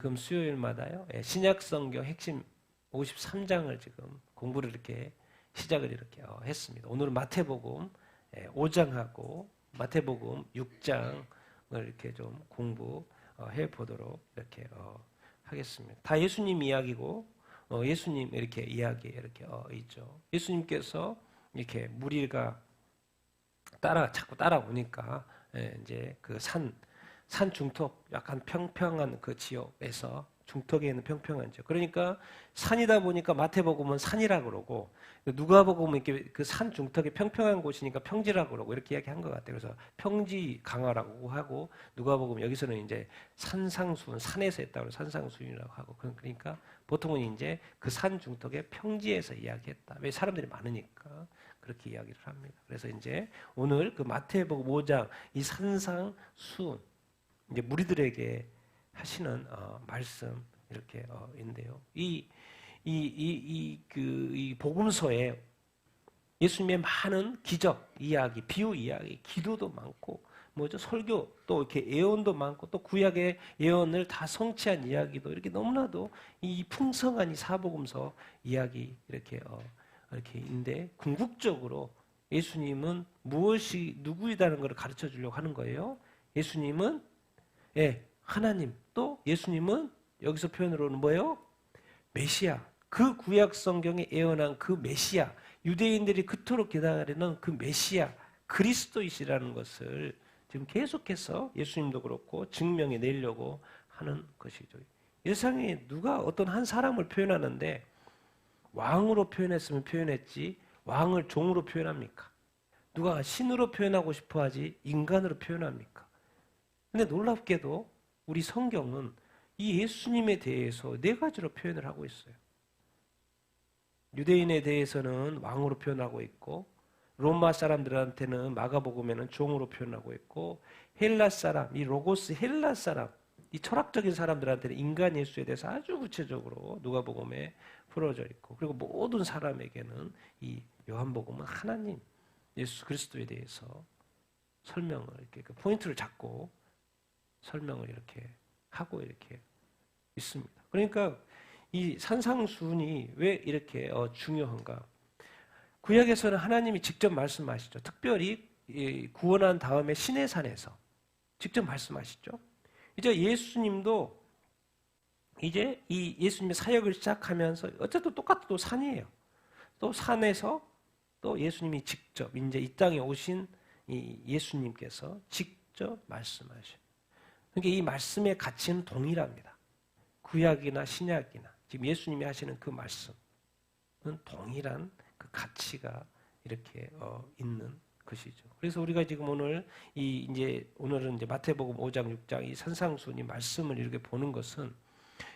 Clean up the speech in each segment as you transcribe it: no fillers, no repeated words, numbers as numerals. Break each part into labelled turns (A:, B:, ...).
A: 지금 수요일마다요. 신약 성경 핵심 53장을 지금 공부를 이렇게 시작을 이렇게 했습니다. 오늘은 마태복음 5장하고 마태복음 6장을 이렇게 좀 공부해 보도록 이렇게 하겠습니다. 다 예수님 이야기고 예수님 이렇게 이야기 이렇게 있죠. 예수님께서 이렇게 무리가 자꾸 따라오니까 이제 그 산 중턱 약간 평평한 그 지역에서 중턱에 있는 평평한 지역. 그러니까 산이다 보니까 마태복음은 산이라 그러고 누가복음은 이렇게 그 산 중턱에 평평한 곳이니까 평지라 그러고 이렇게 이야기한 것 같아요. 그래서 평지 강화라고 하고 누가복음 여기서는 이제 산상수훈 산에서 했다고 산상수훈이라고 하고 그러니까 보통은 이제 그 산 중턱에 평지에서 이야기했다. 왜 사람들이 많으니까 그렇게 이야기를 합니다. 그래서 이제 오늘 그 마태복음 5장 이 산상수훈 이제 무리들에게 하시는 말씀 이렇게 인데요. 이 복음서에 예수님의 많은 기적 이야기, 비유 이야기, 기도도 많고 설교 또 이렇게 예언도 많고 또 구약의 예언을 다 성취한 이야기도 이렇게 너무나도 이 풍성한 이 사복음서 이야기 이렇게 인데 궁극적으로 예수님은 무엇이 누구이다는 것을 가르쳐 주려고 하는 거예요. 예수님은 하나님 또 예수님은 여기서 표현으로는 뭐예요? 메시아. 그 구약 성경에 예언한 그 메시아. 유대인들이 그토록 기다리는 그 메시아 그리스도이시라는 것을 지금 계속해서 예수님도 그렇고 증명해 내려고 하는 것이죠. 이 세상에 누가 어떤 한 사람을 표현하는데 왕으로 표현했으면 표현했지 왕을 종으로 표현합니까? 누가 신으로 표현하고 싶어 하지 인간으로 표현합니까? 근데 놀랍게도 우리 성경은 이 예수님에 대해서 네 가지로 표현을 하고 있어요. 유대인에 대해서는 왕으로 표현하고 있고 로마 사람들한테는 마가복음에는 종으로 표현하고 있고 헬라 사람, 이 로고스 헬라 사람, 이 철학적인 사람들한테는 인간 예수에 대해서 아주 구체적으로 누가복음에 풀어져 있고 그리고 모든 사람에게는 이 요한복음은 하나님 예수 그리스도에 대해서 설명을 이렇게 그 포인트를 잡고 설명을 이렇게 하고 이렇게 있습니다. 그러니까 이 산상수훈이 왜 이렇게 중요한가? 구약에서는 하나님이 직접 말씀하시죠. 특별히 구원한 다음에 시내산에서 직접 말씀하시죠. 이제 예수님도 이제 이 예수님의 사역을 시작하면서 어쨌든 똑같은 또 산이에요. 또 산에서 또 예수님이 직접 이제 이 땅에 오신 이 예수님께서 직접 말씀하셔요. 그러니까 이 말씀의 가치는 동일합니다. 구약이나 신약이나 지금 예수님이 하시는 그 말씀은 동일한 그 가치가 이렇게 있는 것이죠. 그래서 우리가 지금 오늘은 이제 마태복음 5장 6장 이 산상수훈 이 말씀을 이렇게 보는 것은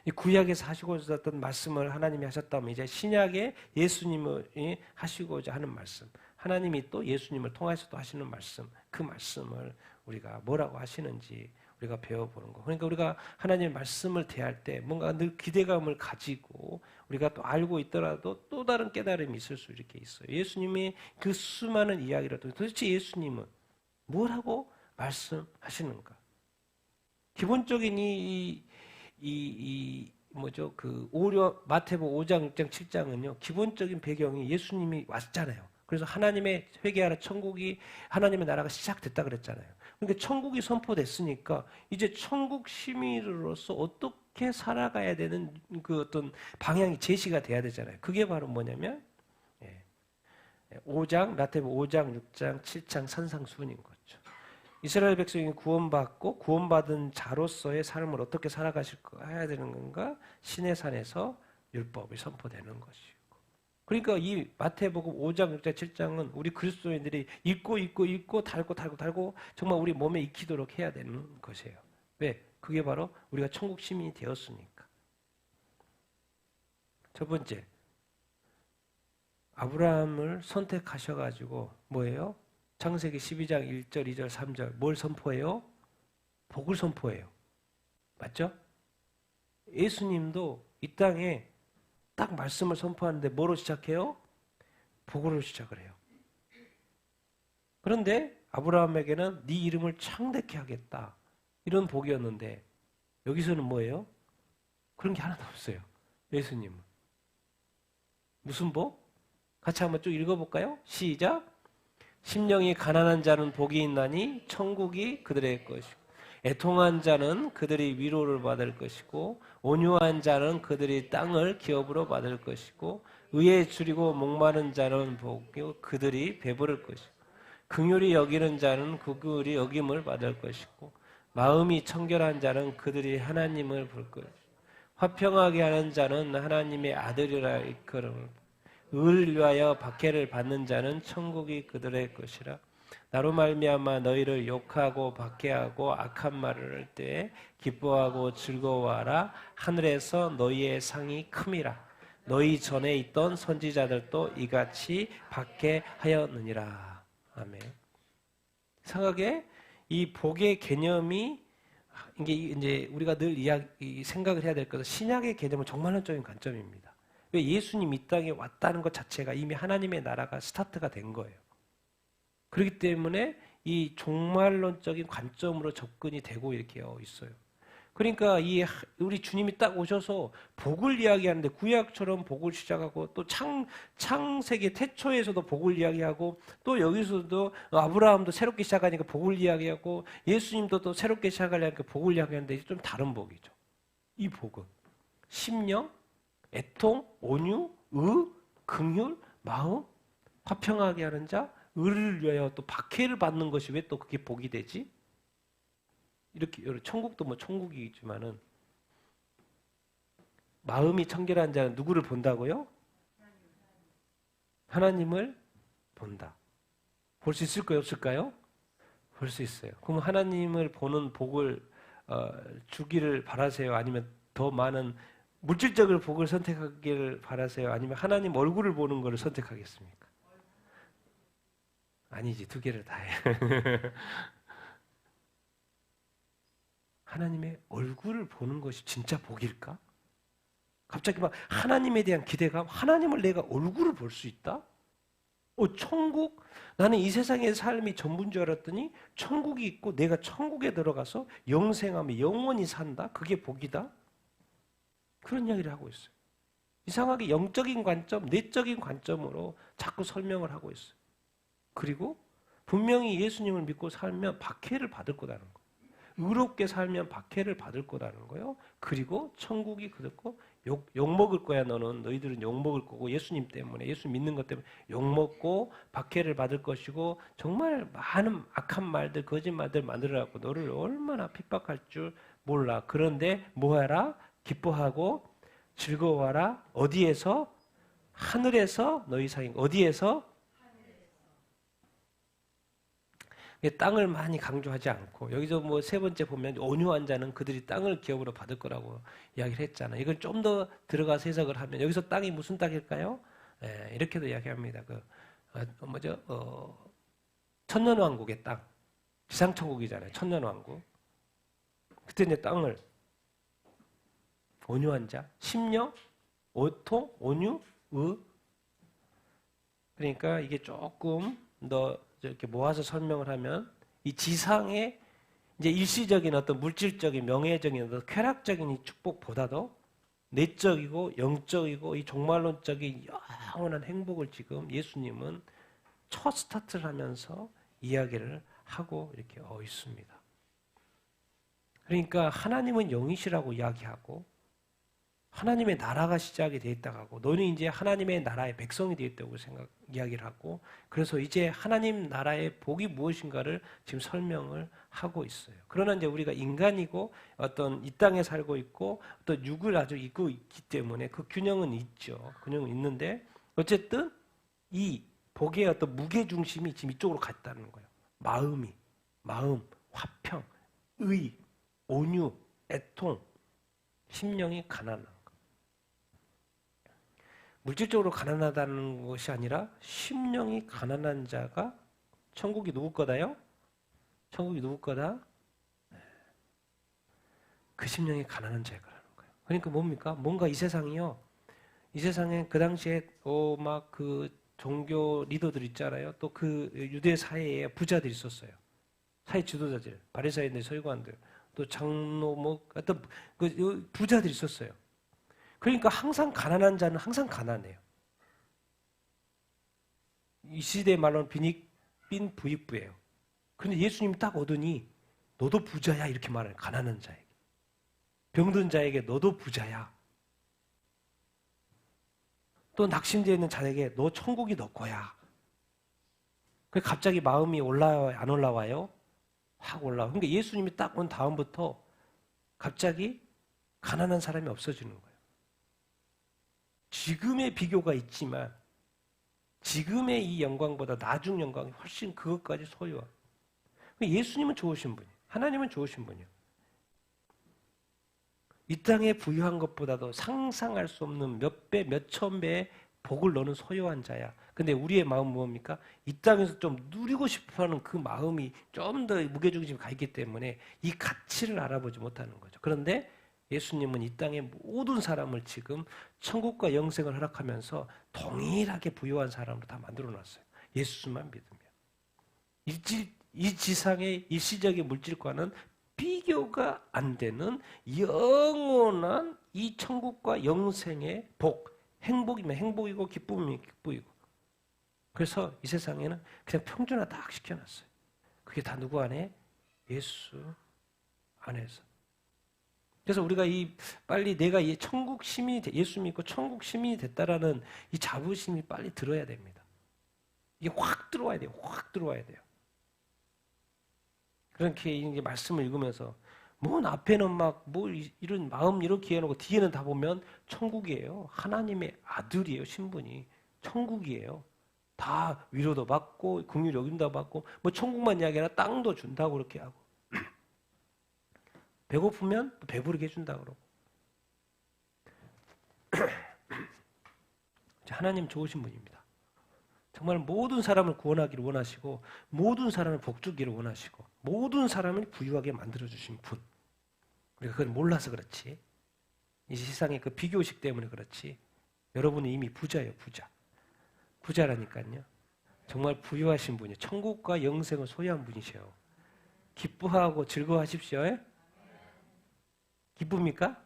A: 이 구약에서 하시고자 했던 말씀을 하나님이 하셨다면 이제 신약에 예수님이 하시고자 하는 말씀, 하나님이 또 예수님을 통해서 또 하시는 말씀, 그 말씀을 우리가 뭐라고 하시는지 우리가 배워보는 거. 그러니까 우리가 하나님의 말씀을 대할 때 뭔가 늘 기대감을 가지고 우리가 또 알고 있더라도 또 다른 깨달음이 있을 수 이렇게 있어요. 예수님의 그 수많은 이야기라도 도대체 예수님은 뭐라고 말씀하시는가? 기본적인 마태복음 5장, 6장, 7장은요, 기본적인 배경이 예수님이 왔잖아요. 그래서 하나님의 회개하라 천국이 하나님의 나라가 시작됐다 그랬잖아요. 그러니까 천국이 선포됐으니까 이제 천국 시민으로서 어떻게 살아가야 되는 그 어떤 방향이 제시가 돼야 되잖아요. 그게 바로 뭐냐면 5장, 마태복음 5장, 6장, 7장 산상수훈인 거죠. 이스라엘 백성이 구원받고 구원받은 자로서의 삶을 어떻게 살아가야 되는 건가? 시내산에서 율법이 선포되는 것이고. 그러니까 이 마태복음 5장, 6장, 7장은 우리 그리스도인들이 읽고 달고 정말 우리 몸에 익히도록 해야 되는 것이에요. 왜? 그게 바로 우리가 천국 시민이 되었으니까. 첫 번째, 아브라함을 선택하셔가지고 뭐예요? 창세기 12장 1절, 2절, 3절 뭘 선포해요? 복을 선포해요. 맞죠? 예수님도 이 땅에 딱 말씀을 선포하는데 뭐로 시작해요? 복으로 시작을 해요. 그런데 아브라함에게는 네 이름을 창대케 하겠다. 이런 복이었는데 여기서는 뭐예요? 그런 게 하나도 없어요. 예수님은. 무슨 복? 같이 한번 쭉 읽어볼까요? 시작. 심령이 가난한 자는 복이 있나니 천국이 그들의 것이고 애통한 자는 그들이 위로를 받을 것이고 온유한 자는 그들이 땅을 기업으로 받을 것이고 의에 줄이고 목마른 자는 복이요 그들이 배부를 것이고 긍휼히 여기는 자는 그들이 여김을 받을 것이고 마음이 청결한 자는 그들이 하나님을 볼 것이고 화평하게 하는 자는 하나님의 아들이라 일컬음을 의를 위하여 박해를 받는 자는 천국이 그들의 것이라. 나로 말미암아 너희를 욕하고 박해하고 악한 말을 할 때에 기뻐하고 즐거워하라. 하늘에서 너희의 상이 큼이라. 너희 전에 있던 선지자들도 이같이 박해하였느니라. 아멘. 이상하게 이 복의 개념이 이제 우리가 늘 생각을 해야 될 것은 신약의 개념은 종말론적인 관점입니다. 왜 예수님 이 땅에 왔다는 것 자체가 이미 하나님의 나라가 스타트가 된 거예요. 그렇기 때문에 이 종말론적인 관점으로 접근이 되고 이렇게 있어요. 그러니까 우리 주님이 딱 오셔서 복을 이야기하는데 구약처럼 복을 시작하고 또 창세기 태초에서도 복을 이야기하고 또 여기서도 아브라함도 새롭게 시작하니까 복을 이야기하고 예수님도 또 새롭게 시작하려니까 복을 이야기하는데 좀 다른 복이죠. 이 복은 심령, 애통, 온유, 긍휼, 마음, 화평하게 하는 자, 의를 위하여 또 박해를 받는 것이 왜 또 그게 복이 되지? 이렇게 천국도 뭐 천국이지만은 마음이 청결한 자는 누구를 본다고요? 하나님을 본다. 볼 수 있을까요? 없을까요? 볼 수 있어요. 그럼 하나님을 보는 복을 주기를 바라세요? 아니면 더 많은 물질적인 복을 선택하기를 바라세요? 아니면 하나님 얼굴을 보는 것을 선택하겠습니까? 아니지, 두 개를 다 해. 하나님의 얼굴을 보는 것이 진짜 복일까? 갑자기 막 하나님에 대한 기대감, 하나님을 내가 얼굴을 볼 수 있다? 천국? 나는 이 세상의 삶이 전부인 줄 알았더니 천국이 있고 내가 천국에 들어가서 영생하며 영원히 산다? 그게 복이다? 그런 이야기를 하고 있어요. 이상하게 영적인 관점, 내적인 관점으로 자꾸 설명을 하고 있어요. 그리고 분명히 예수님을 믿고 살면 박해를 받을 거라는 거예요. 의롭게 살면 박해를 받을 거라는 거예요. 그리고 천국이 그들 거 욕 먹을 거야. 너희들은 욕 먹을 거고 예수님 때문에 예수 믿는 것 때문에 욕 먹고 박해를 받을 것이고 정말 많은 악한 말들 거짓말들 만들어갖고 너를 얼마나 핍박할 줄 몰라. 그런데 뭐하라? 기뻐하고 즐거워하라. 어디에서? 하늘에서 너희 상이 어디에서? 땅을 많이 강조하지 않고 여기서 뭐 세 번째 보면 온유한 자는 그들이 땅을 기업으로 받을 거라고 이야기를 했잖아요. 이걸 좀 더 들어가서 해석을 하면 여기서 땅이 무슨 땅일까요? 이렇게도 이야기합니다. 천년왕국의 땅, 지상천국이잖아요. 천년왕국. 그때 이제 땅을 온유한 자, 심령, 오통, 온유, 그러니까 이게 조금 더 이렇게 모아서 설명을 하면 이 지상의 이제 일시적인 어떤 물질적인 명예적인 어떤 쾌락적인 이 축복보다도 내적이고 영적이고 이 종말론적인 영원한 행복을 지금 예수님은 첫 스타트를 하면서 이야기를 하고 이렇게 있습니다. 그러니까 하나님은 영이시라고 이야기하고 하나님의 나라가 시작이 되어 있다고 하고 너는 이제 하나님의 나라의 백성이 되어 있다고 이야기를 하고 그래서 이제 하나님 나라의 복이 무엇인가를 지금 설명을 하고 있어요. 그러나 이제 우리가 인간이고 어떤 이 땅에 살고 있고 어떤 육을 아주 입고 있기 때문에 그 균형은 있죠. 균형은 있는데 어쨌든 이 복의 어떤 무게 중심이 지금 이쪽으로 갔다는 거예요. 마음, 화평, 의, 온유, 애통, 심령이 가난한 물질적으로 가난하다는 것이 아니라 심령이 가난한 자가 천국이 누구 거다요? 천국이 누구 거다? 그 심령이 가난한 자의 거라는 거예요. 그러니까 뭡니까? 뭔가 이 세상이요. 이 세상에 그 당시에 막 그 종교 리더들 있잖아요. 또 그 유대 사회에 부자들이 있었어요. 사회 지도자들, 바리사이인들, 서기관들, 또 장로 뭐 어떤 그 부자들이 있었어요. 그러니까 항상 가난한 자는 항상 가난해요. 이 시대의 말로는 빈익빈 부익부예요. 그런데 예수님이 딱 오더니 너도 부자야 이렇게 말해요. 가난한 자에게. 병든 자에게 너도 부자야. 또 낙심되어 있는 자에게 너 천국이 너 거야. 그래서 갑자기 마음이 올라와요? 안 올라와요? 확 올라와요. 그러니까 예수님이 딱 온 다음부터 갑자기 가난한 사람이 없어지는 거예요. 지금의 비교가 있지만 지금의 이 영광보다 나중 영광이 훨씬 그것까지 소유한. 예수님은 좋으신 분이에요. 하나님은 좋으신 분이에요. 이 땅에 부유한 것보다도 상상할 수 없는 몇 배, 몇 천 배의 복을 너는 소유한 자야. 근데 우리의 마음은 뭡니까? 이 땅에서 좀 누리고 싶어하는 그 마음이 좀 더 무게중심이 가 있기 때문에 이 가치를 알아보지 못하는 거죠. 그런데 예수님은 이 땅의 모든 사람을 지금 천국과 영생을 허락하면서 동일하게 부유한 사람으로 다 만들어놨어요. 예수만 믿으면. 이 지상의 일시적인 물질과는 비교가 안 되는 영원한 이 천국과 영생의 복, 행복이면 행복이고 기쁨이면 기쁨이고. 그래서 이 세상에는 그냥 평준화 딱 시켜놨어요. 그게 다 누구 안에? 예수 안에서. 그래서 우리가 빨리 내가 이 천국 시민이 예수 믿고 천국 시민이 됐다라는 이 자부심이 빨리 들어야 됩니다. 이게 확 들어와야 돼요. 확 들어와야 돼요. 그렇게 이제 말씀을 읽으면서 앞에는 이런 마음 이렇게 해놓고 뒤에는 다 보면 천국이에요. 하나님의 아들이에요. 신분이 천국이에요. 다 위로도 받고 긍휼 여김도 받고 천국만 이야기하나 땅도 준다고 그렇게 하고 배고프면 배부르게 해준다 그러고. 하나님 좋으신 분입니다. 정말 모든 사람을 구원하기를 원하시고 모든 사람을 복주기를 원하시고 모든 사람을 부유하게 만들어주신 분. 우리가 그걸 몰라서 그렇지. 이 세상의 그 비교의식 때문에 그렇지. 여러분은 이미 부자예요. 부자라니까요. 정말 부유하신 분이에요. 천국과 영생을 소유한 분이셔요. 기뻐하고 즐거워하십시오. 예? 기쁩니까?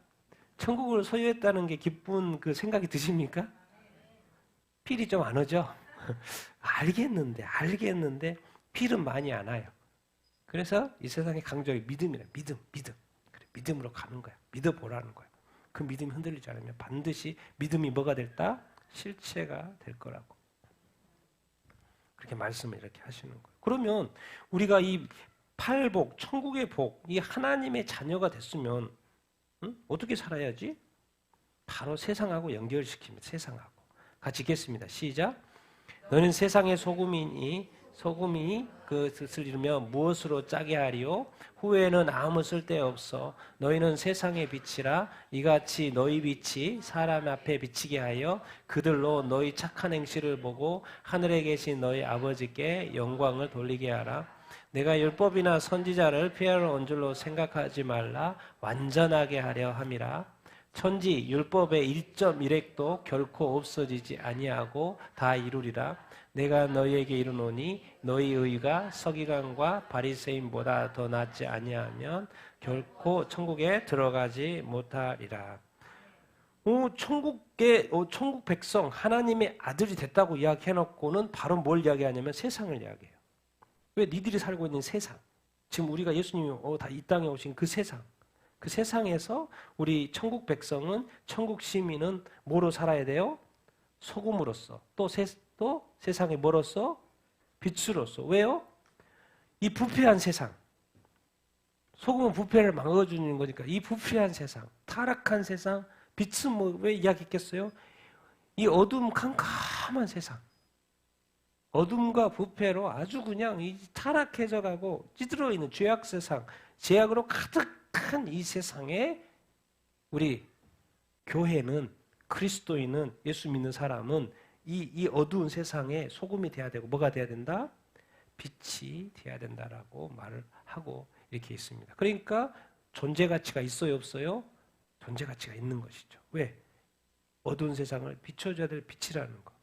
A: 천국을 소유했다는 게 기쁜 그 생각이 드십니까? 필이 좀 안 오죠? 알겠는데 필은 많이 안 와요. 그래서 이 세상의 강조의 믿음이래. 믿음. 그래, 믿음으로 가는 거야. 믿어보라는 거야. 그 믿음이 흔들리지 않으면 반드시 믿음이 뭐가 됐다? 실체가 될 거라고. 그렇게 말씀을 이렇게 하시는 거예요. 그러면 우리가 이 팔복, 천국의 복, 이 하나님의 자녀가 됐으면 어떻게 살아야지? 바로 세상하고 연결시킵니다. 세상하고. 같이 읽겠습니다. 시작. 너는 세상의 소금이니 소금이 그것을 이루며 무엇으로 짜게 하리요? 후에는 아무 쓸데없어. 너희는 세상의 빛이라. 이같이 너희 빛이 사람 앞에 비치게 하여 그들로 너희 착한 행실을 보고 하늘에 계신 너희 아버지께 영광을 돌리게 하라. 내가 율법이나 선지자를 피할 온줄로 생각하지 말라. 완전하게 하려 함이라. 천지 율법의 1.1획도 결코 없어지지 아니하고 다 이루리라. 내가 너희에게 이르노니 너희 의가 서기관과 바리새인보다 더 낫지 아니하면 결코 천국에 들어가지 못하리라. 천국 백성 하나님의 아들이 됐다고 이야기해놓고는 바로 뭘 이야기하냐면 세상을 이야기해요. 왜 니들이 살고 있는 세상, 지금 우리가 예수님이 다 이 땅에 오신 그 세상, 그 세상에서 우리 천국 백성은, 천국 시민은 뭐로 살아야 돼요? 소금으로서. 또 세상에 뭐로서? 빛으로서. 왜요? 이 부패한 세상. 소금은 부패를 막아주는 거니까 이 부패한 세상, 타락한 세상, 빛은 왜 이야기했겠어요? 이 어둠 캄캄한 세상. 어둠과 부패로 아주 그냥 이 타락해져 가고 찌들어 있는 죄악 세상, 죄악으로 가득한 이 세상에 우리 교회는, 그리스도인은, 예수 믿는 사람은 이 어두운 세상에 소금이 돼야 되고 뭐가 돼야 된다? 빛이 돼야 된다라고 말을 하고 이렇게 있습니다. 그러니까 존재 가치가 있어요, 없어요? 존재 가치가 있는 것이죠. 왜? 어두운 세상을 비춰줘야 될 빛이라는 거.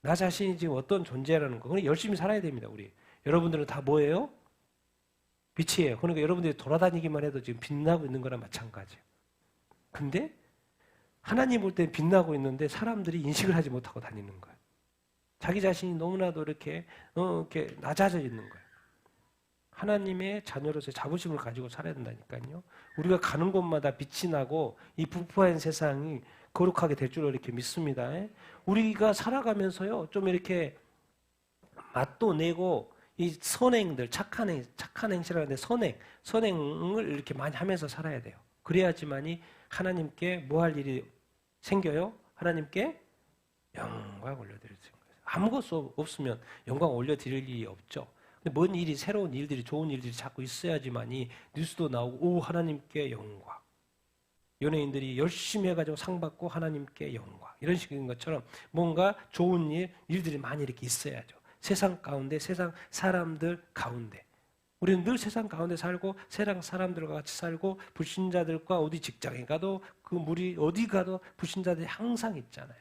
A: 나 자신이 지금 어떤 존재라는 거. 그러니까 열심히 살아야 됩니다, 우리. 여러분들은 다 뭐예요? 빛이에요. 그러니까 여러분들이 돌아다니기만 해도 지금 빛나고 있는 거랑 마찬가지예요. 근데 하나님 볼 때 빛나고 있는데 사람들이 인식을 하지 못하고 다니는 거예요. 자기 자신이 너무나도 이렇게 낮아져 있는 거예요. 하나님의 자녀로서의 자부심을 가지고 살아야 된다니까요. 우리가 가는 곳마다 빛이 나고 이 부패한 세상이 거룩하게 될 줄로 이렇게 믿습니다. 우리가 살아가면서요, 좀 이렇게 맛도 내고 이 선행들, 착한 행실하는데 선행을 이렇게 많이 하면서 살아야 돼요. 그래야지만이 하나님께 뭐 할 일이 생겨요? 하나님께 영광 올려드릴 수 있는 거예요. 아무것도 없으면 영광 올려드릴 일이 없죠. 근데 뭔 일이, 새로운 일들이, 좋은 일들이 자꾸 있어야지만이 뉴스도 나오고, 오, 하나님께 영광. 연예인들이 열심히 해가지고 상 받고 하나님께 영광. 이런 식인 것처럼 뭔가 좋은 일들이 많이 이렇게 있어야죠. 세상 가운데, 세상 사람들 가운데. 우리는 늘 세상 가운데 살고, 세상 사람들과 같이 살고, 불신자들과 어디 직장에 가도, 그 무리 어디 가도 불신자들이 항상 있잖아요.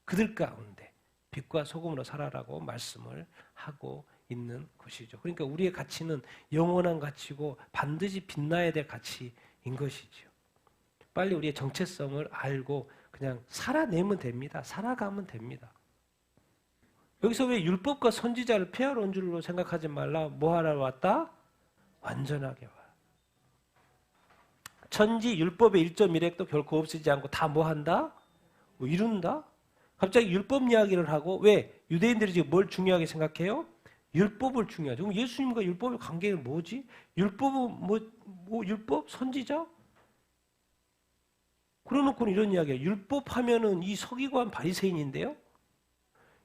A: 그들 가운데 빛과 소금으로 살아라고 말씀을 하고 있는 것이죠. 그러니까 우리의 가치는 영원한 가치고 반드시 빛나야 될 가치인 것이죠. 빨리 우리의 정체성을 알고 그냥 살아내면 됩니다. 살아가면 됩니다. 여기서 왜 율법과 선지자를 폐하러 온 줄로 생각하지 말라. 뭐 하러 왔다? 완전하게 와. 천지 율법의 1.1획도 결코 없애지 않고 다 뭐 한다? 뭐 이룬다? 갑자기 율법 이야기를 하고, 왜? 유대인들이 지금 뭘 중요하게 생각해요? 율법을 중요하죠. 그럼 예수님과 율법의 관계는 뭐지? 율법은 율법? 선지자? 그러놓고는 이런 이야기예요. 율법 하면은 이 서기관 바리새인인데요.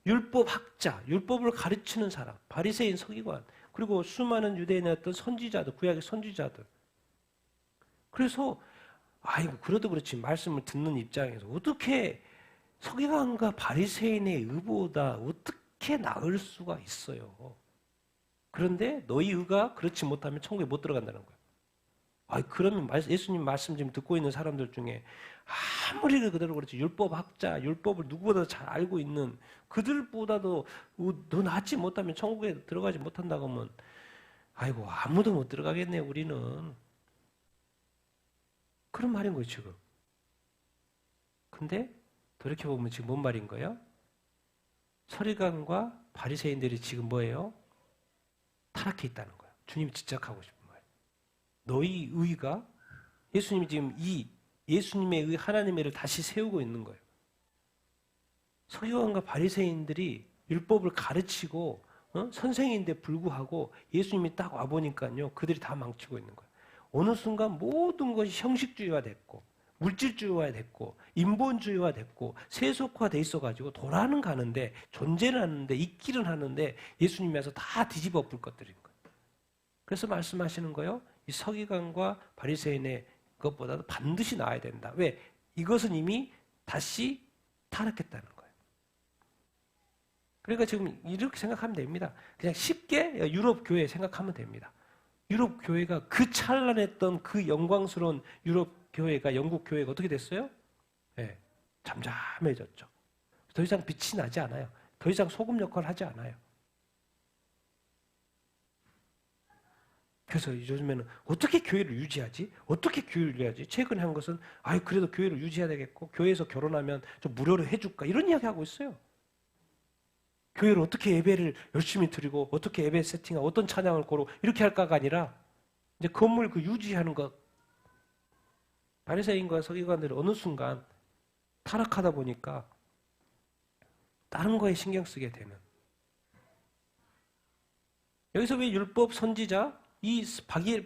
A: 율법 학자, 율법을 가르치는 사람, 바리새인 서기관, 그리고 수많은 유대인의 어떤 선지자들, 구약의 선지자들. 그래서 아이고 그래도 그렇지 말씀을 듣는 입장에서 어떻게 서기관과 바리새인의 의보다 어떻게 나을 수가 있어요. 그런데 너희 의가 그렇지 못하면 천국에 못 들어간다는 거예요. 그러면 예수님 말씀 지금 듣고 있는 사람들 중에 아무리 그대로 그렇지 율법 학자, 율법을 누구보다 잘 알고 있는 그들보다도 더 낫지 못하면 천국에 들어가지 못한다고 하면 아이고 아무도 못 들어가겠네 우리는. 그런 말인 거예요 지금. 근데 돌이켜보면 지금 뭔 말인 거예요? 서리관과 바리새인들이 지금 뭐예요? 타락해 있다는 거예요. 주님이 지적하고 싶은 말이에요. 너희 의가 예수님이 지금 이 예수님의 의 하나님의 를 다시 세우고 있는 거예요. 서기관과 바리새인들이 율법을 가르치고 선생인데 불구하고 예수님이 딱 와보니까요. 그들이 다 망치고 있는 거예요. 어느 순간 모든 것이 형식주의화 됐고 물질주의화 됐고 인본주의화 됐고 세속화돼 있어가지고 돌아는 가는데 존재는 하는데 있기는 하는데 예수님이 와서 다 뒤집어 엎을 것들인 거예요. 그래서 말씀하시는 거예요. 이 서기관과 바리새인의 것보다도 반드시 나아야 된다. 왜? 이것은 이미 다시 타락했다는 거예요. 그러니까 지금 이렇게 생각하면 됩니다. 그냥 쉽게 유럽 교회 생각하면 됩니다. 유럽 교회가 그 찬란했던 그 영광스러운 유럽 교회가 영국 교회가 어떻게 됐어요? 네, 잠잠해졌죠. 더 이상 빛이 나지 않아요. 더 이상 소금 역할을 하지 않아요. 그래서 요즘에는 어떻게 교회를 유지하지? 어떻게 교회를 유지하지? 최근에 한 것은 그래도 교회를 유지해야 되겠고 교회에서 결혼하면 좀 무료로 해줄까? 이런 이야기 하고 있어요. 교회를 어떻게 예배를 열심히 드리고 어떻게 예배 세팅하고 어떤 찬양을 고르고 이렇게 할까가 아니라 이제 건물 그 유지하는 것. 바리새인과 서기관들이 어느 순간 타락하다 보니까 다른 거에 신경 쓰게 되는. 여기서 왜 율법 선지자 이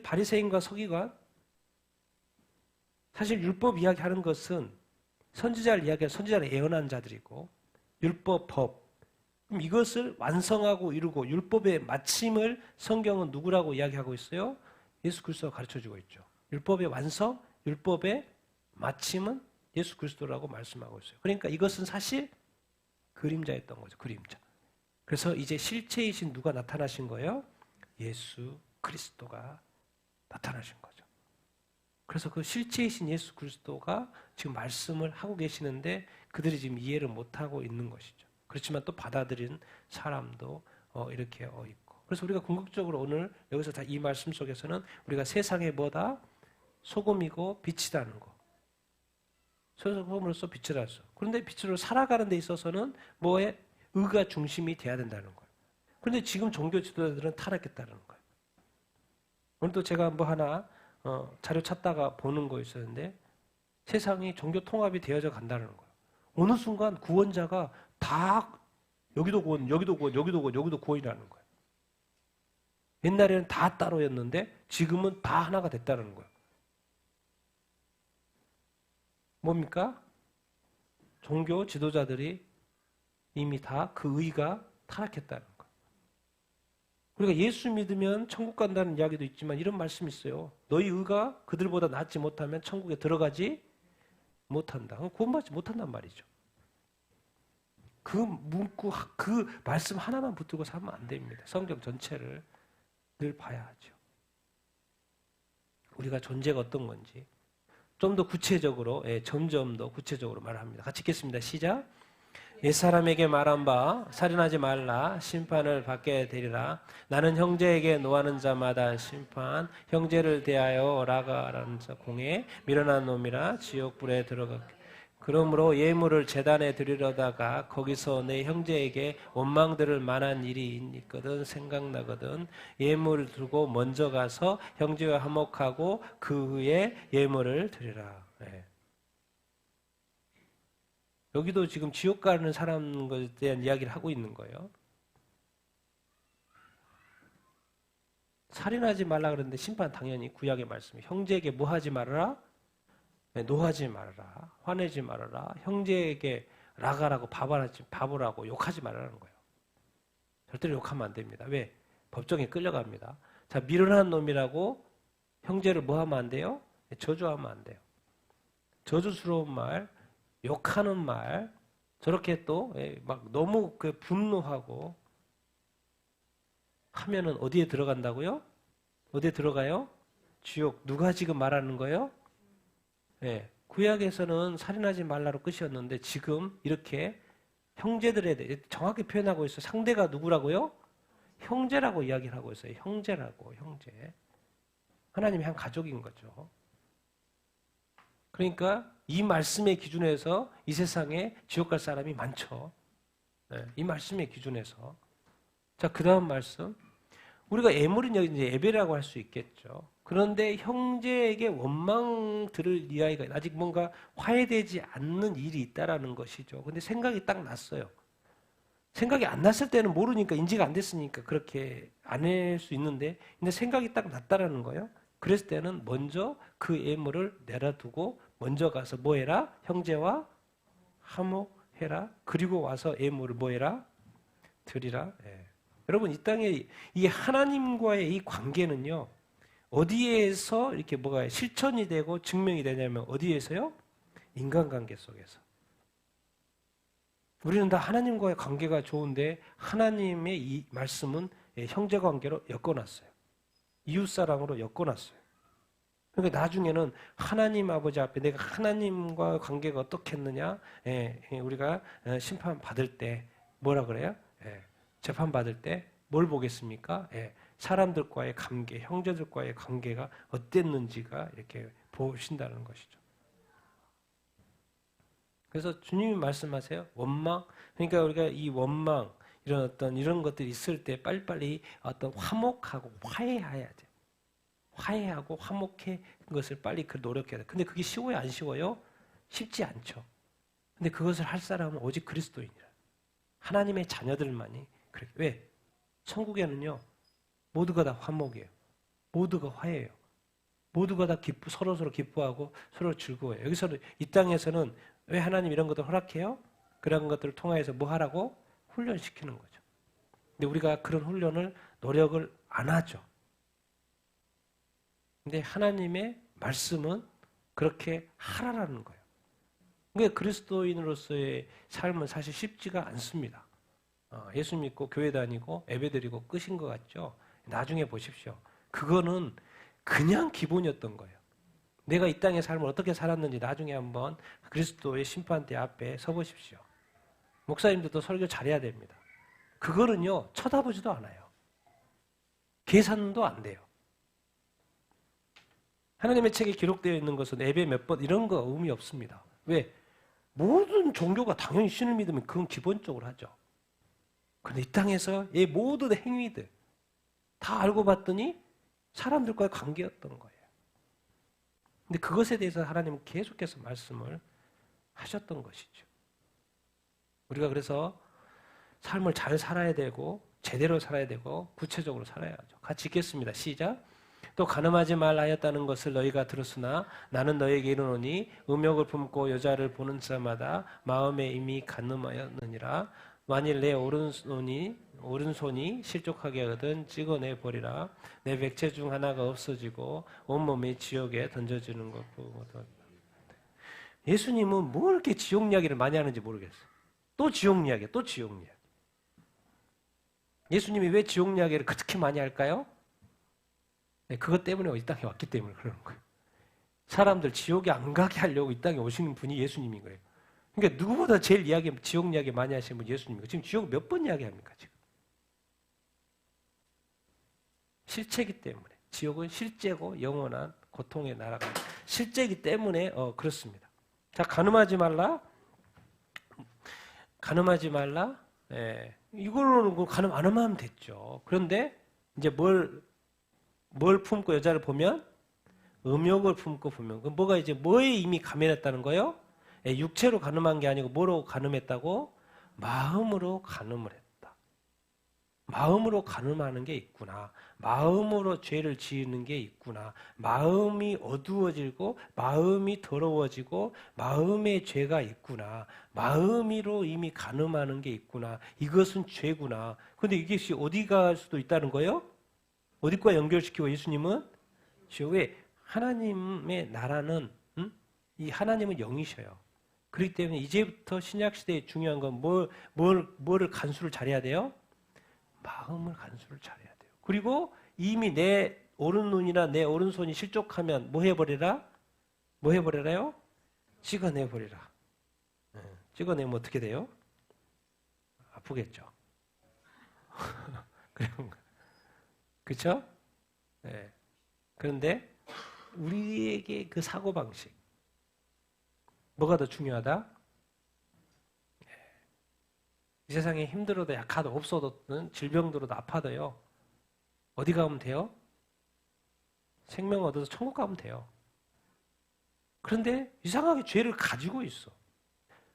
A: 바리새인과 서기관 사실 율법 이야기하는 것은 선지자를 이야기하는 선지자를 예언한 자들이고 율법 법 그럼 이것을 완성하고 이루고 율법의 마침을 성경은 누구라고 이야기하고 있어요? 예수 그리스도가 가르쳐주고 있죠. 율법의 완성, 율법의 마침은 예수 그리스도라고 말씀하고 있어요. 그러니까 이것은 사실 그림자였던 거죠. 그림자. 그래서 이제 실체이신 누가 나타나신 거예요? 예수 그리스도가 나타나신 거죠. 그래서 그 실체이신 예수 그리스도가 지금 말씀을 하고 계시는데 그들이 지금 이해를 못하고 있는 것이죠. 그렇지만 또 받아들인 사람도 이렇게 있고. 그래서 우리가 궁극적으로 오늘 여기서 다 이 말씀 속에서는 우리가 세상에 뭐다? 소금이고 빛이라는 거. 소금으로서 빛을 알수. 그런데 빛으로 살아가는 데 있어서는 뭐에 의가 중심이 돼야 된다는 거예요. 그런데 지금 종교 지도자들은 타락했다는 거예요. 오늘도 제가 뭐 하나 자료 찾다가 보는 거 있었는데 세상이 종교 통합이 되어져 간다는 거예요. 어느 순간 구원자가 다 여기도 구원, 여기도 구원, 여기도 구원, 여기도 구원이라는 거예요. 옛날에는 다 따로였는데 지금은 다 하나가 됐다는 거예요. 뭡니까? 종교 지도자들이 이미 다 그 의가 타락했다는 거예요. 우리가 예수 믿으면 천국 간다는 이야기도 있지만 이런 말씀이 있어요. 너희 의가 그들보다 낫지 못하면 천국에 들어가지 못한다. 구원받지 못한단 말이죠. 그 문구, 그 말씀 하나만 붙들고 살면 안 됩니다. 성경 전체를 늘 봐야 하죠. 우리가 존재가 어떤 건지 좀 더 구체적으로, 점점 더 구체적으로 말합니다. 같이 읽겠습니다. 시작. 옛사람에게 말한 바 살인하지 말라 심판을 받게 되리라. 나는 형제에게 노하는 자마다 심판, 형제를 대하여 라가라는 자 공에 미련한 놈이라 지옥불에 들어가게. 그러므로 예물을 제단에 드리려다가 거기서 내 형제에게 원망 들을 만한 일이 있거든 생각나거든 예물을 두고 먼저 가서 형제와 화목하고 그 후에 예물을 드리라. 네. 여기도 지금 지옥 가는 사람에 대한 이야기를 하고 있는 거예요. 살인하지 말라 그랬는데 심판 당연히 구약의 말씀이 형제에게 뭐 하지 말아라? 네, 노하지 말아라. 화내지 말아라. 형제에게 라가라고 바보라고 욕하지 말라는 거예요. 절대로 욕하면 안 됩니다. 왜? 법정에 끌려갑니다. 자, 미련한 놈이라고 형제를 뭐 하면 안 돼요? 저주하면 안 돼요. 저주스러운 말, 욕하는 말, 저렇게 또 막 너무 그 분노하고 하면은 어디에 들어간다고요? 어디에 들어가요? 지옥. 누가 지금 말하는 거예요? 예, 구약에서는 살인하지 말라로 끝이었는데 지금 이렇게 형제들에 대해 정확히 표현하고 있어요. 상대가 누구라고요? 형제라고 이야기를 하고 있어요. 형제라고, 형제. 하나님의 한 가족인 거죠. 그러니까 이 말씀의 기준에서 이 세상에 지옥 갈 사람이 많죠. 네, 이 말씀의 기준에서. 자, 그 다음 말씀. 우리가 애물은 여기 이제 예배라고 할 수 있겠죠. 그런데 형제에게 원망 들을 이야기가 아직 뭔가 화해되지 않는 일이 있다라는 것이죠. 근데 생각이 딱 났어요. 생각이 안 났을 때는 모르니까 인지가 안 됐으니까 그렇게 안 할 수 있는데 근데 생각이 딱 났다라는 거예요. 그랬을 때는 먼저 그 예물을 내려두고 먼저 가서 뭐 해라? 형제와 화목해라. 그리고 와서 예물을 뭐 해라? 드리라. 예. 여러분 이 땅에 이 하나님과의 이 관계는요. 어디에서 이렇게 뭐가 실천이 되고 증명이 되냐면 어디에서요? 인간관계 속에서. 우리는 다 하나님과의 관계가 좋은데 하나님의 이 말씀은 형제관계로 엮어놨어요. 이웃사랑으로 엮어놨어요. 그러니까 나중에는 하나님 아버지 앞에 내가 하나님과 관계가 어떻겠느냐 우리가 심판받을 때 뭐라 그래요? 재판받을 때 뭘 보겠습니까? 사람들과의 관계, 형제들과의 관계가 어땠는지가 이렇게 보신다는 것이죠. 그래서 주님이 말씀하세요. 원망. 그러니까 우리가 이 원망, 이런 것들이 있을 때 빨리빨리 어떤 화목하고 화해해야 돼. 화해하고 화목해 것을 빨리 노력해야 돼. 근데 그게 쉬워요? 안 쉬워요? 쉽지 않죠. 근데 그것을 할 사람은 오직 그리스도인이라. 하나님의 자녀들만이 그렇게. 왜? 천국에는요. 모두가 다 화목이에요. 모두가 화해해요. 모두가 다 서로서로 기뻐하고 서로 즐거워해요. 여기서는 이 땅에서는 왜 하나님 이런 것들 허락해요? 그런 것들을 통해서 뭐 하라고? 훈련시키는 거죠. 근데 우리가 그런 훈련을 노력을 안 하죠. 근데 하나님의 말씀은 그렇게 하라라는 거예요. 그러니까 그리스도인으로서의 삶은 사실 쉽지가 않습니다. 예수 믿고 교회 다니고 예배드리고 끝인 것 같죠? 나중에 보십시오. 그거는 그냥 기본이었던 거예요. 내가 이 땅의 삶을 어떻게 살았는지 나중에 한번 그리스도의 심판대 앞에 서보십시오. 목사님들도 설교 잘해야 됩니다. 그거는요, 쳐다보지도 않아요. 계산도 안 돼요. 하나님의 책에 기록되어 있는 것은 예배 몇 번 이런 거 의미 없습니다. 왜? 모든 종교가 당연히 신을 믿으면 그건 기본적으로 하죠. 그런데 이 땅에서 이 모든 행위들 다 알고 봤더니 사람들과의 관계였던 거예요. 근데 그것에 대해서 하나님은 계속해서 말씀을 하셨던 것이죠. 우리가 그래서 삶을 잘 살아야 되고 제대로 살아야 되고 구체적으로 살아야죠. 같이 읽겠습니다. 시작. 또 간음하지 말라 하였다는 것을 너희가 들었으나 나는 너희에게 이르노니 음욕을 품고 여자를 보는 사람마다 마음에 이미 간음하였느니라. 만일 내 오른손이 실족하게 하거든 찍어내 버리라. 내 백체 중 하나가 없어지고 온몸이 지옥에 던져지는 것 보거든. 예수님은 뭐 이렇게 지옥 이야기를 많이 하는지 모르겠어요. 또 지옥 이야기, 또 지옥 이야기. 예수님이 왜 지옥 이야기를 그렇게 많이 할까요? 네, 그것 때문에 이 땅에 왔기 때문에 그러는 거예요. 사람들 지옥에 안 가게 하려고 이 땅에 오시는 분이 예수님인 거예요. 그러니까 누구보다 제일 지옥 이야기 많이 하시는 분이 예수님이고 지금 지옥 몇 번 이야기합니까 지금? 실체이기 때문에 지옥은 실제고 영원한 고통의 나라가 실제이기 때문에 그렇습니다. 자, 간음하지 말라. 예, 이걸로는 간음 안 하면 됐죠. 그런데 이제 뭘 품고 여자를 보면 음욕을 품고 보면 그 뭐가 이제 뭐에 이미 가면했다는 거예요? 예, 육체로 간음한 게 아니고 뭐로 간음했다고? 마음으로 간음을 했다. 마음으로 간음하는 게 있구나. 마음으로 죄를 지으는 게 있구나. 마음이 어두워지고 마음이 더러워지고 마음에 죄가 있구나. 마음으로 이미 간음하는 게 있구나. 이것은 죄구나. 그런데 이것이 어디 갈 수도 있다는 거예요? 어디과 연결시키고 예수님은? 왜? 하나님의 나라는 이 하나님은 영이셔요. 그렇기 때문에 이제부터 신약시대에 중요한 건 뭐를 간수를 잘해야 돼요? 마음을 간수를 잘해야 돼요. 그리고 이미 내 오른눈이나 내 오른손이 실족하면 뭐 해버리라? 뭐 해버리라요? 찍어내버리라. 찍어내면 어떻게 돼요? 아프겠죠. 그렇죠? 네. 그런데 우리에게 그 사고방식 뭐가 더 중요하다? 이 세상에 힘들어도 약하도 없어도 질병들어도 아파도요. 어디 가면 돼요? 생명 얻어서 천국 가면 돼요. 그런데 이상하게 죄를 가지고 있어.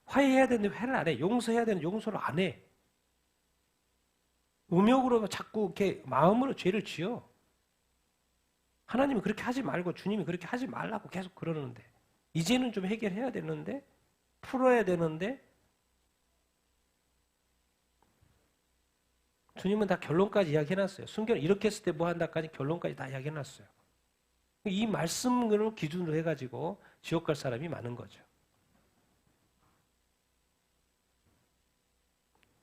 A: 화해해야 되는데 화해를 안 해. 용서해야 되는데 용서를 안 해. 음욕으로 자꾸 이렇게 마음으로 죄를 지어. 하나님이 그렇게 하지 말고 주님이 그렇게 하지 말라고 계속 그러는데 이제는 좀 해결해야 되는데 풀어야 되는데 주님은 다 결론까지 이야기해놨어요. 순결 이렇게 했을 때 뭐 한다까지 결론까지 다 이야기해놨어요. 이 말씀을 기준으로 해가지고 지옥 갈 사람이 많은 거죠.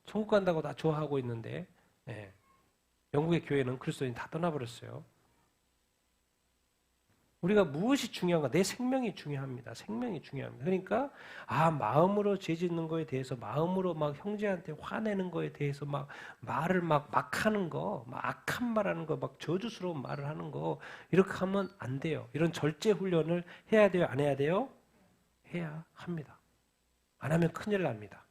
A: 천국 간다고 다 좋아하고 있는데 영국의 교회는 그리스도인이 다 떠나버렸어요. 우리가 무엇이 중요한가? 내 생명이 중요합니다. 생명이 중요합니다. 그러니까 마음으로 죄 짓는 거에 대해서 마음으로 막 형제한테 화내는 거에 대해서 막 말을 막 하는 거, 막 악한 말하는 거, 막 저주스러운 말을 하는 거 이렇게 하면 안 돼요. 이런 절제 훈련을 해야 돼요? 안 해야 돼요? 해야 합니다. 안 하면 큰일 납니다.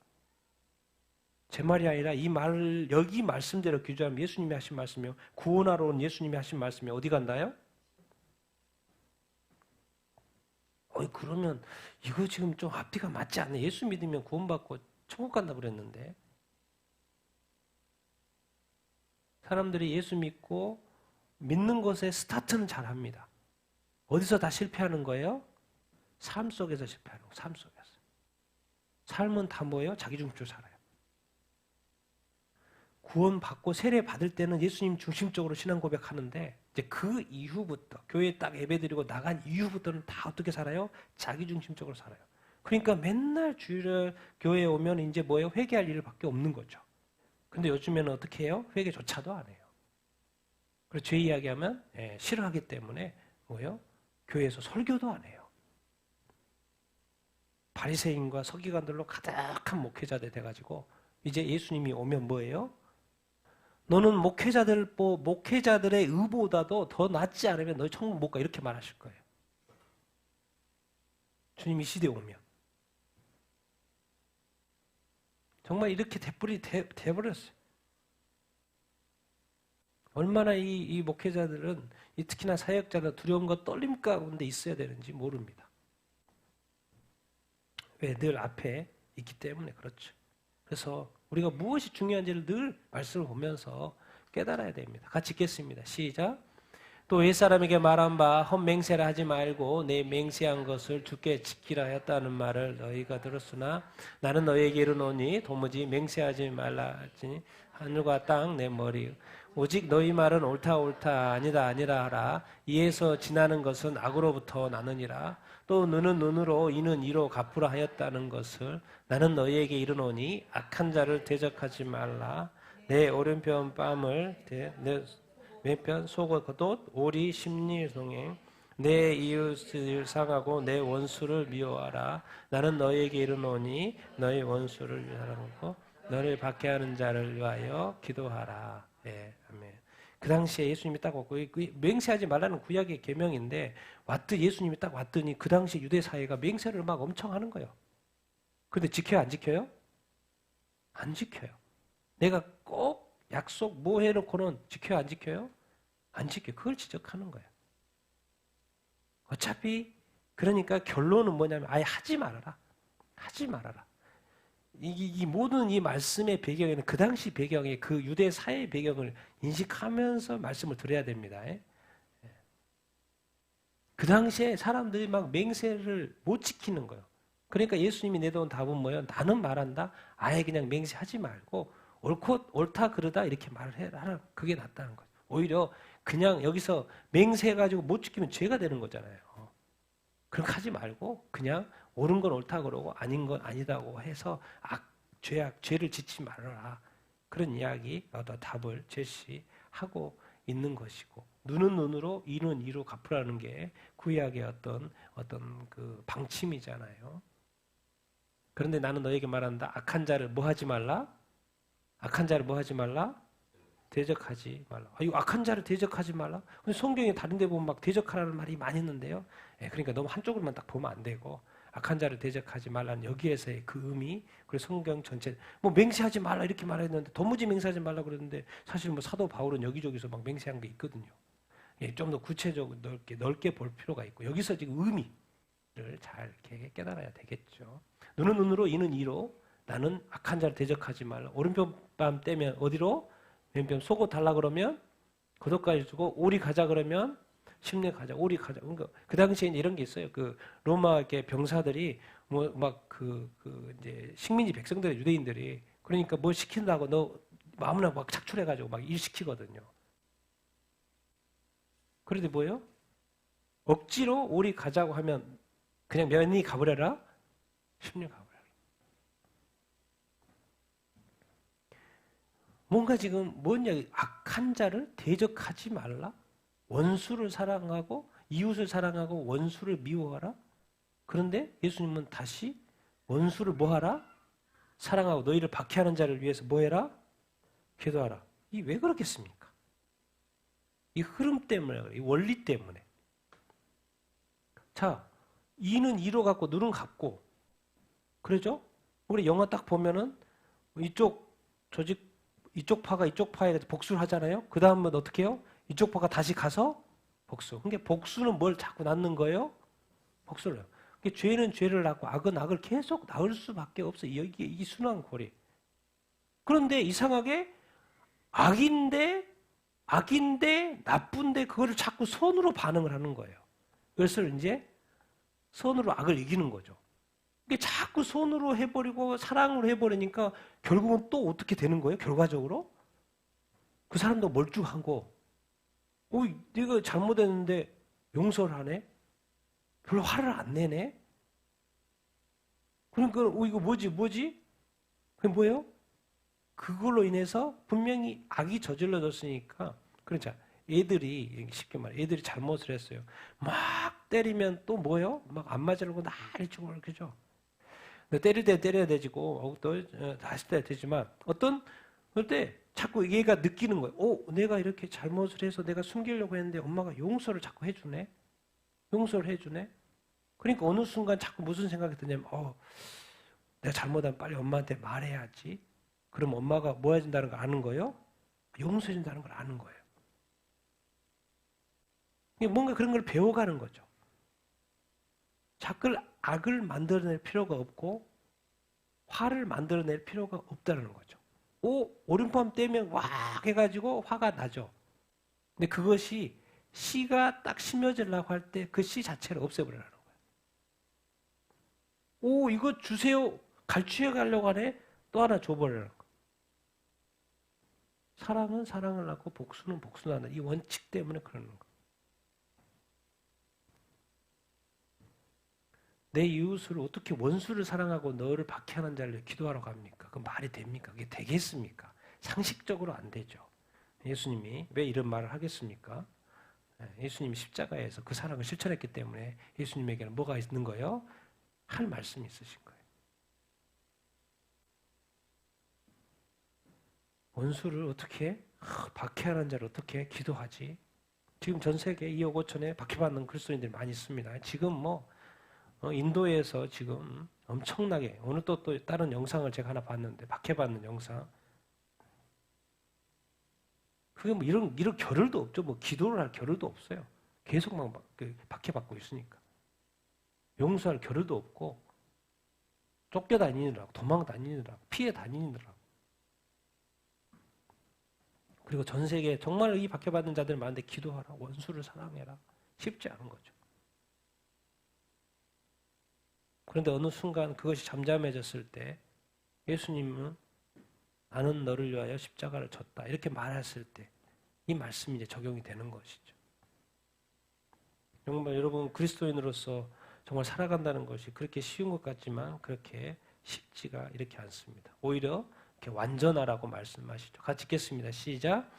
A: 제 말이 아니라 이 말을 여기 말씀대로 규정하면 예수님이 하신 말씀이요. 구원하러 온 예수님이 하신 말씀이 어디 간다요? 그러면 이거 지금 좀 앞뒤가 맞지 않네. 예수 믿으면 구원받고 천국 간다 그랬는데. 사람들이 예수 믿고 믿는 것에 스타트는 잘합니다. 어디서 다 실패하는 거예요? 삶 속에서 실패하는 거예요. 삶 속에서. 삶은 다 뭐예요? 자기중심적으로 살아요. 구원받고 세례 받을 때는 예수님 중심적으로 신앙 고백하는데 이제 그 이후부터 교회에 딱 예배드리고 나간 이후부터는 다 어떻게 살아요? 자기 중심적으로 살아요. 그러니까 맨날 주일에 교회에 오면 이제 뭐예요? 회개할 일밖에 없는 거죠. 근데 요즘에는 어떻게 해요? 회개조차도 안 해요. 그리고 죄 이야기하면 싫어하기 때문에 뭐예요? 교회에서 설교도 안 해요. 바리새인과 서기관들로 가득한 목회자들 돼가지고 이제 예수님이 오면 뭐예요? 너는 목회자들의 의보다도 더 낫지 않으면 너희 천국 못 가 이렇게 말하실 거예요. 주님이 시대에 오면. 정말 이렇게 돼버렸어요. 얼마나 이 목회자들은 특히나 사역자는 두려움과 떨림 가운데 있어야 되는지 모릅니다. 왜? 늘 앞에 있기 때문에 그렇죠. 그래서 우리가 무엇이 중요한지를 늘 말씀을 보면서 깨달아야 됩니다. 같이 읽겠습니다. 시작. 또 옛사람에게 말한 바 헛맹세를 하지 말고 내 맹세한 것을 주께 지키라 했다는 말을 너희가 들었으나 나는 너희에게 이르노니 도무지 맹세하지 말라 하지 하늘과 땅 내 머리 오직 너희 말은 옳다 아니다 아니라 하라. 이에서 지나는 것은 악으로부터 나느니라. 또 눈은 눈으로 이는 이로 갚으라 하였다는 것을 나는 너희에게 이르노니 악한 자를 대적하지 말라. 내 오른편 뺨을 내 왼편 속을 거뒀 오리 심리 동행 내 이웃을 상하고 내 원수를 미워하라. 나는 너희에게 이르노니 너희 원수를 사랑하고 너를 박해하는 자를 위하여 기도하라. 예, 아멘. 그 당시에 예수님이 딱 왔고 맹세하지 말라는 구약의 계명인데 예수님이 딱 왔더니 그 당시 유대 사회가 맹세를 막 엄청 하는 거예요. 그런데 지켜요, 안 지켜요? 안 지켜요. 내가 꼭 약속 뭐 해놓고는 지켜요, 안 지켜요? 안 지켜요. 그걸 지적하는 거예요. 어차피 그러니까 결론은 뭐냐면 아예 하지 말아라. 하지 말아라. 이 모든 이 말씀의 배경에는 그 당시 배경에 그 유대 사회 배경을 인식하면서 말씀을 드려야 됩니다. 그 당시에 사람들이 막 맹세를 못 지키는 거예요. 그러니까 예수님이 내놓은 답은 뭐예요? 나는 말한다. 아예 그냥 맹세하지 말고 옳다 그러다 이렇게 말을 해라. 그게 낫다는 거예요. 오히려 그냥 여기서 맹세해가지고 못 지키면 죄가 되는 거잖아요. 그렇게 하지 말고 그냥 옳은 건 옳다 그러고 아닌 건 아니다고 해서 죄를 짓지 말아라. 그런 이야기, 답을 제시하고 있는 것이고 눈은 눈으로 이는 이로 갚으라는 게 구약의 어떤 그 방침이잖아요. 그런데 나는 너에게 말한다. 악한 자를 뭐 하지 말라? 악한 자를 뭐 하지 말라? 대적하지 말라. 이거 악한 자를 대적하지 말라? 근데 성경에 다른 데 보면 막 대적하라는 말이 많이 있는데요. 그러니까 너무 한쪽으로만 딱 보면 안 되고 악한 자를 대적하지 말라는 여기에서의 그 의미, 그리고 성경 전체 뭐 맹세하지 말라 이렇게 말했는데 도무지 맹세하지 말라 그랬는데 사실 뭐 사도 바울은 여기저기서 막 맹세한 게 있거든요. 좀 더 구체적으로 넓게 볼 필요가 있고 여기서 지금 의미를 잘 이렇게 깨달아야 되겠죠. 눈은 눈으로 이는 이로 나는 악한 자를 대적하지 말라. 오른편 뺨 떼면 어디로? 왼편 속옷 달라 그러면 겉옷까지 주고 오리 가자 그러면 심리 가자, 오리 가자. 그러니까 그 당시에 이런 게 있어요. 그 로마의 병사들이 뭐 막 이제 식민지 백성들 유대인들이 그러니까 뭘 시킨다고 너 아무나 막 착출해가지고 막 일 시키거든요. 그런데 뭐예요? 억지로 오리 가자고 하면 그냥 면이 가버려라, 심리 가버려라. 뭔가 지금 뭐냐, 악한 자를 대적하지 말라? 원수를 사랑하고 이웃을 사랑하고 원수를 미워하라? 그런데 예수님은 다시 원수를 뭐하라? 사랑하고 너희를 박해하는 자를 위해서 뭐해라? 기도하라. 이 왜 그렇겠습니까? 이 흐름 때문에 그래. 이 원리 때문에. 자, 이는 이로 갖고 눈은 같고 그러죠? 우리 영화 딱 보면은 이쪽 파가 이쪽 파에 복수를 하잖아요. 그 다음은 어떻게 해요? 이쪽 파가 다시 가서 복수. 그러니까 복수는 뭘 자꾸 낳는 거예요? 복수를. 그러니까 죄는 죄를 낳고 악은 악을 계속 낳을 수밖에 없어요. 이 순환 고리. 그런데 이상하게 악인데 나쁜데 그거를 자꾸 선으로 반응을 하는 거예요. 그것을 이제 선으로 악을 이기는 거죠. 이게 자꾸 손으로 해버리고 사랑으로 해버리니까 결국은 또 어떻게 되는 거예요? 결과적으로 그 사람도 멀쩡하고 내가 잘못했는데 용서를 하네? 별로 화를 안 내네? 그러니까 이거 뭐지? 그게 뭐예요? 그걸로 인해서 분명히 악이 저질러졌으니까 그렇죠. 애들이 쉽게 말해 애들이 잘못을 했어요. 막 때리면 또 뭐예요? 막 안 맞으려고 난리 치고 그러죠. 때릴 때 때려야 되지고 또 다시 때려야 되지만 그때 자꾸 얘가 느끼는 거예요. 내가 이렇게 잘못을 해서 내가 숨기려고 했는데 엄마가 용서를 자꾸 해주네. 용서를 해주네. 그러니까 어느 순간 자꾸 무슨 생각이 드냐면 내가 잘못하면 빨리 엄마한테 말해야지. 그럼 엄마가 뭐 해준다는 걸 아는 거예요? 용서해준다는 걸 아는 거예요. 뭔가 그런 걸 배워가는 거죠. 자꾸 악을 만들어낼 필요가 없고 화를 만들어낼 필요가 없다는 거죠. 오른밤 떼면 와 해가지고 화가 나죠. 근데 그것이 씨가 딱 심어지려고 할 때 그 씨 자체를 없애버리라는 거예요. 이거 주세요. 갈취해 가려고 하네. 또 하나 줘버리라는 거예요. 사랑은 사랑을 낳고 복수는 복수를 낳는 이 원칙 때문에 그러는 거예요. 내 이웃을 어떻게 원수를 사랑하고 너를 박해하는 자를 기도하러 갑니까? 그 말이 됩니까? 그게 되겠습니까? 상식적으로 안 되죠. 예수님이 왜 이런 말을 하겠습니까? 예수님이 십자가에서 그 사랑을 실천했기 때문에 예수님에게는 뭐가 있는 거예요? 할 말씀이 있으신 거예요. 원수를 어떻게 박해하는 자를 어떻게 기도하지? 지금 전 세계 2억 5천에 박해받는 그리스도인들이 많이 있습니다. 지금 인도에서 지금 엄청나게 오늘 또 다른 영상을 제가 하나 봤는데 박해받는 영상. 그게 이런 겨를도 없죠. 기도를 할 겨를도 없어요. 계속 박해받고 있으니까. 용서할 겨를도 없고 쫓겨다니느라고 도망 다니느라고 피해 다니느라고. 그리고 전 세계에 정말 이 박해받는 자들 많은데 기도하라. 원수를 사랑해라. 쉽지 않은 거죠. 그런데 어느 순간 그것이 잠잠해졌을 때 예수님은 나는 너를 위하여 십자가를 졌다. 이렇게 말했을 때 이 말씀이 이제 적용이 되는 것이죠. 정말 여러분 그리스도인으로서 정말 살아간다는 것이 그렇게 쉬운 것 같지만 그렇게 쉽지가 이렇게 않습니다. 오히려 이렇게 완전하라고 말씀하시죠. 같이 읽겠습니다. 시작.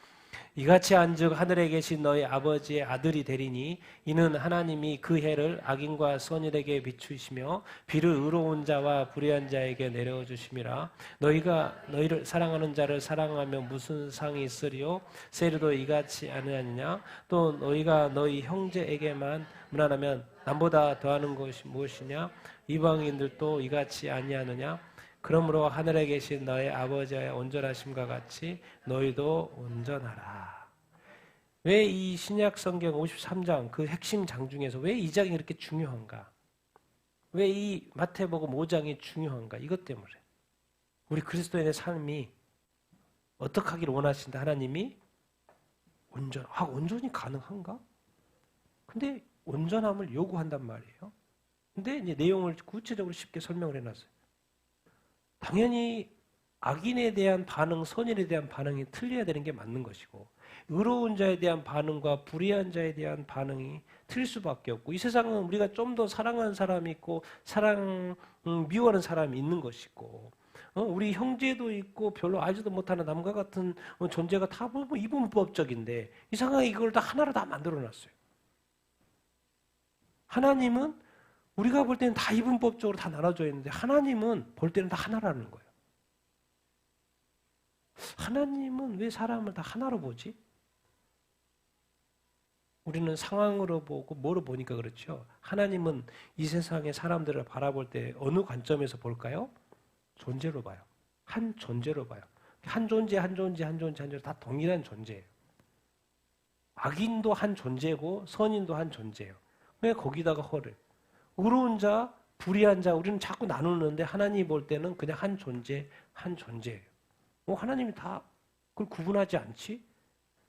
A: 이같이 한즉 하늘에 계신 너희 아버지의 아들이 되리니 이는 하나님이 그 해를 악인과 선인에게 비추시며 비를 의로운 자와 불의한 자에게 내려 주심이라. 너희가 너희를 사랑하는 자를 사랑하면 무슨 상이 있으리요? 세리도 이같이 아니하느냐? 또 너희가 너희 형제에게만 무난하면 남보다 더하는 것이 무엇이냐? 이방인들도 이같이 아니하느냐? 그러므로 하늘에 계신 너의 아버지의 온전하심과 같이 너희도 온전하라. 왜 이 신약 성경 53장 그 핵심 장 중에서 왜 이 장이 이렇게 중요한가? 왜 이 마태복음 5장이 중요한가? 이것 때문에. 우리 그리스도인의 삶이 어떻게 하기를 원하신다? 하나님이 온전이 가능한가? 근데 온전함을 요구한단 말이에요. 근데 이제 내용을 구체적으로 쉽게 설명을 해놨어요. 당연히 악인에 대한 반응, 선인에 대한 반응이 틀려야 되는 게 맞는 것이고 의로운 자에 대한 반응과 불의한 자에 대한 반응이 틀릴 수밖에 없고 이 세상은 우리가 좀 더 사랑하는 사람이 있고 미워하는 사람이 있는 것이고 우리 형제도 있고 별로 알지도 못하는 남과 같은 존재가 다 이분법적인데 이상하게 이걸 다 하나로 다 만들어놨어요. 하나님은 우리가 볼 때는 다 이분법적으로 다 나눠져 있는데 하나님은 볼 때는 다 하나라는 거예요. 하나님은 왜 사람을 다 하나로 보지? 우리는 상황으로 보고 뭐로 보니까 그렇죠. 하나님은 이 세상의 사람들을 바라볼 때 어느 관점에서 볼까요? 존재로 봐요. 한 존재로 봐요. 한 존재 다 동일한 존재예요. 악인도 한 존재고 선인도 한 존재예요. 왜 거기다가 허를? 의로운 자, 불의한 자 우리는 자꾸 나누는데 하나님이 볼 때는 그냥 한 존재예요. 하나님이 다 그걸 구분하지 않지?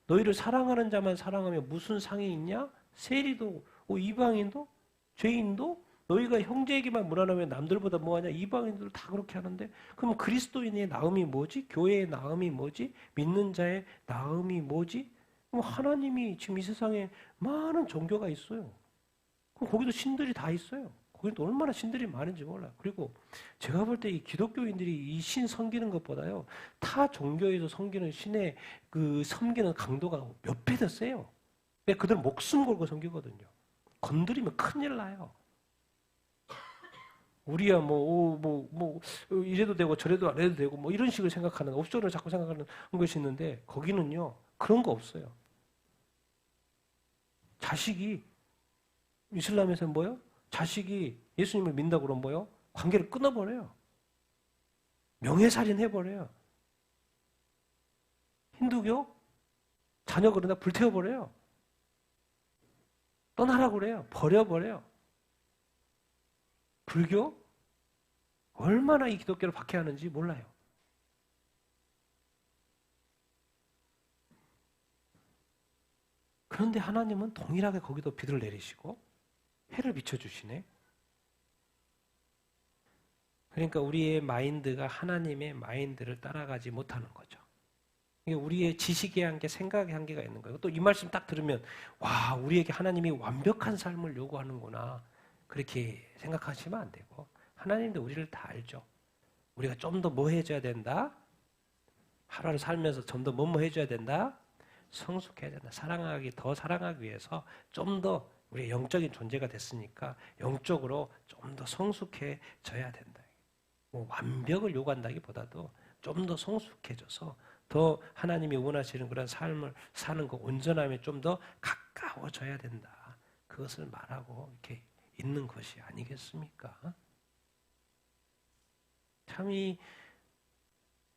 A: 너희를 사랑하는 자만 사랑하면 무슨 상이 있냐? 세리도, 이방인도, 죄인도 너희가 형제에게만 무난하면 남들보다 뭐하냐? 이방인들 다 그렇게 하는데 그럼 그리스도인의 나음이 뭐지? 교회의 나음이 뭐지? 믿는 자의 나음이 뭐지? 그럼 하나님이 지금 이 세상에 많은 종교가 있어요. 그럼 거기도 신들이 다 있어요. 거기도 얼마나 신들이 많은지 몰라요. 그리고 제가 볼 때 이 기독교인들이 이 신 섬기는 것보다요, 타 종교에서 섬기는 신의 그 섬기는 강도가 몇 배 더 세요. 그들 목숨 걸고 섬기거든요. 건드리면 큰일 나요. 우리야 이래도 되고 저래도 안 해도 되고 이런 식으로 생각하는 옵션을 자꾸 생각하는 것이 있는데 거기는요 그런 거 없어요. 자식이 이슬람에서는 뭐요? 자식이 예수님을 믿는다고 그러면 뭐요? 관계를 끊어버려요. 명예살인 해버려요. 힌두교 자녀 그러다 불태워버려요. 떠나라고 그래요. 버려버려요. 불교 얼마나 이 기독교를 박해하는지 몰라요. 그런데 하나님은 동일하게 거기도 비를 내리시고 해를 비춰주시네. 그러니까 우리의 마인드가 하나님의 마인드를 따라가지 못하는 거죠. 우리의 지식의 한계, 생각의 한계가 있는 거예요. 또 이 말씀 딱 들으면 와, 우리에게 하나님이 완벽한 삶을 요구하는구나. 그렇게 생각하시면 안 되고 하나님도 우리를 다 알죠. 우리가 좀 더 뭐 해줘야 된다? 하루를 살면서 좀 더 뭐 해줘야 된다? 성숙해야 된다. 더 사랑하기 위해서 좀 더 우리 영적인 존재가 됐으니까 영적으로 좀 더 성숙해져야 된다. 뭐 완벽을 요구한다기보다도 좀 더 성숙해져서 더 하나님이 원하시는 그런 삶을 사는 그 온전함에 좀 더 가까워져야 된다. 그것을 말하고 이렇게 있는 것이 아니겠습니까? 참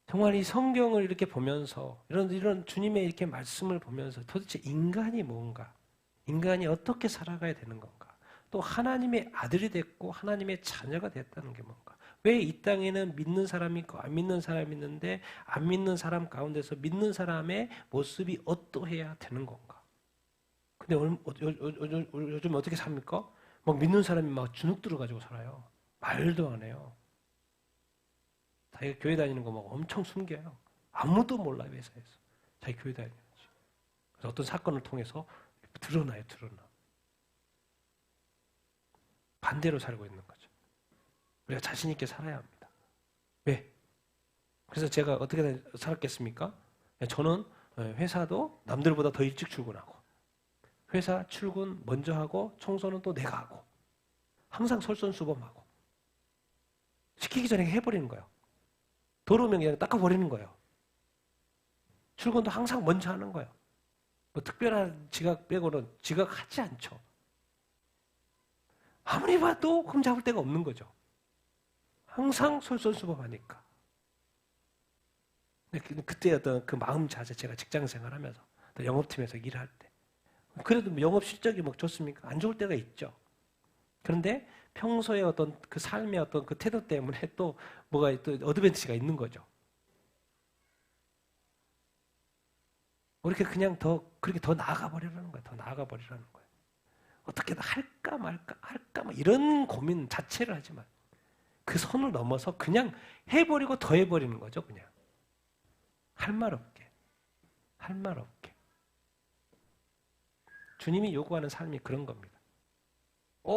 A: 정말 이 성경을 이렇게 보면서 이런 주님의 이렇게 말씀을 보면서 도대체 인간이 뭔가, 인간이 어떻게 살아가야 되는 건가, 또 하나님의 아들이 됐고 하나님의 자녀가 됐다는 게 뭔가, 왜 이 땅에는 믿는 사람이 있고 안 믿는 사람이 있는데 안 믿는 사람 가운데서 믿는 사람의 모습이 어떠해야 되는 건가? 근데 요즘 어떻게 삽니까? 막 믿는 사람이 막 주눅 들어가지고 살아요. 말도 안 해요. 자기가 교회 다니는 거 막 엄청 숨겨요. 아무도 몰라요, 회사에서. 자기 교회 다니는지. 그래서 어떤 사건을 통해서 드러나요. 반대로 살고 있는 거죠. 우리가 자신 있게 살아야 합니다. 왜? 그래서 제가 어떻게 살았겠습니까? 저는 회사도 남들보다 더 일찍 출근하고, 회사 출근 먼저 하고 청소는 또 내가 하고, 항상 솔선수범하고, 시키기 전에 해버리는 거예요. 더러우면 그냥 닦아버리는 거예요. 출근도 항상 먼저 하는 거예요. 뭐 특별한 지각 빼고는 지각하지 않죠. 아무리 봐도 흠잡을 데가 없는 거죠. 항상 솔선수범하니까. 그때 어떤 그 마음 자세, 제가 직장 생활하면서 또 영업팀에서 일할 때, 그래도 영업 실적이 뭐 좋습니까? 안 좋을 때가 있죠. 그런데 평소에 어떤 그 삶의 어떤 그 태도 때문에 또 뭐가 또 어드밴티지가 있는 거죠. 이렇게 그냥 그렇게 더 나아가 버리라는 거예요. 더 나아가 버리라는 거예요. 어떻게든 할까 말까 이런 고민 자체를 하지만 그 선을 넘어서 그냥 해버리고 더 해버리는 거죠. 그냥 할 말 없게. 주님이 요구하는 삶이 그런 겁니다.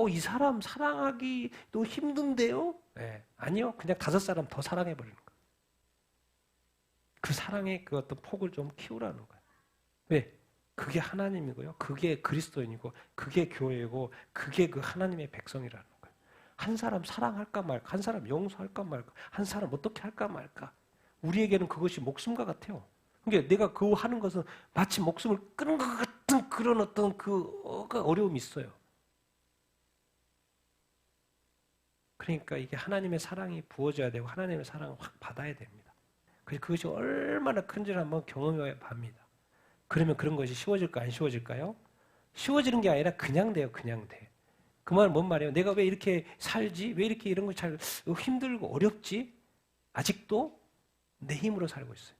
A: 이 사람 사랑하기도 힘든데요? 네. 아니요. 그냥 5사람 더 사랑해버리는 거예요. 그 사랑의 그 어떤 폭을 좀 키우라는 거예요. 왜? 그게 하나님이고요. 그게 그리스도인이고, 그게 교회고, 그게 그 하나님의 백성이라는 거예요. 한 사람 사랑할까 말까, 한 사람 용서할까 말까, 한 사람 어떻게 할까 말까. 우리에게는 그것이 목숨과 같아요. 그러니까 내가 그거 하는 것은 마치 목숨을 끊은 것 같은 그런 어떤 어려움이 있어요. 그러니까 이게 하나님의 사랑이 부어져야 되고 하나님의 사랑을 확 받아야 됩니다. 그래서 그것이 얼마나 큰지를 한번 경험해야 합니다. 그러면 그런 것이 쉬워질까 안 쉬워질까요? 쉬워지는 게 아니라 그냥 돼요. 그냥 돼. 그 말은 뭔 말이에요? 내가 왜 이렇게 살지? 왜 이렇게 이런 거 잘 힘들고 어렵지? 아직도 내 힘으로 살고 있어요.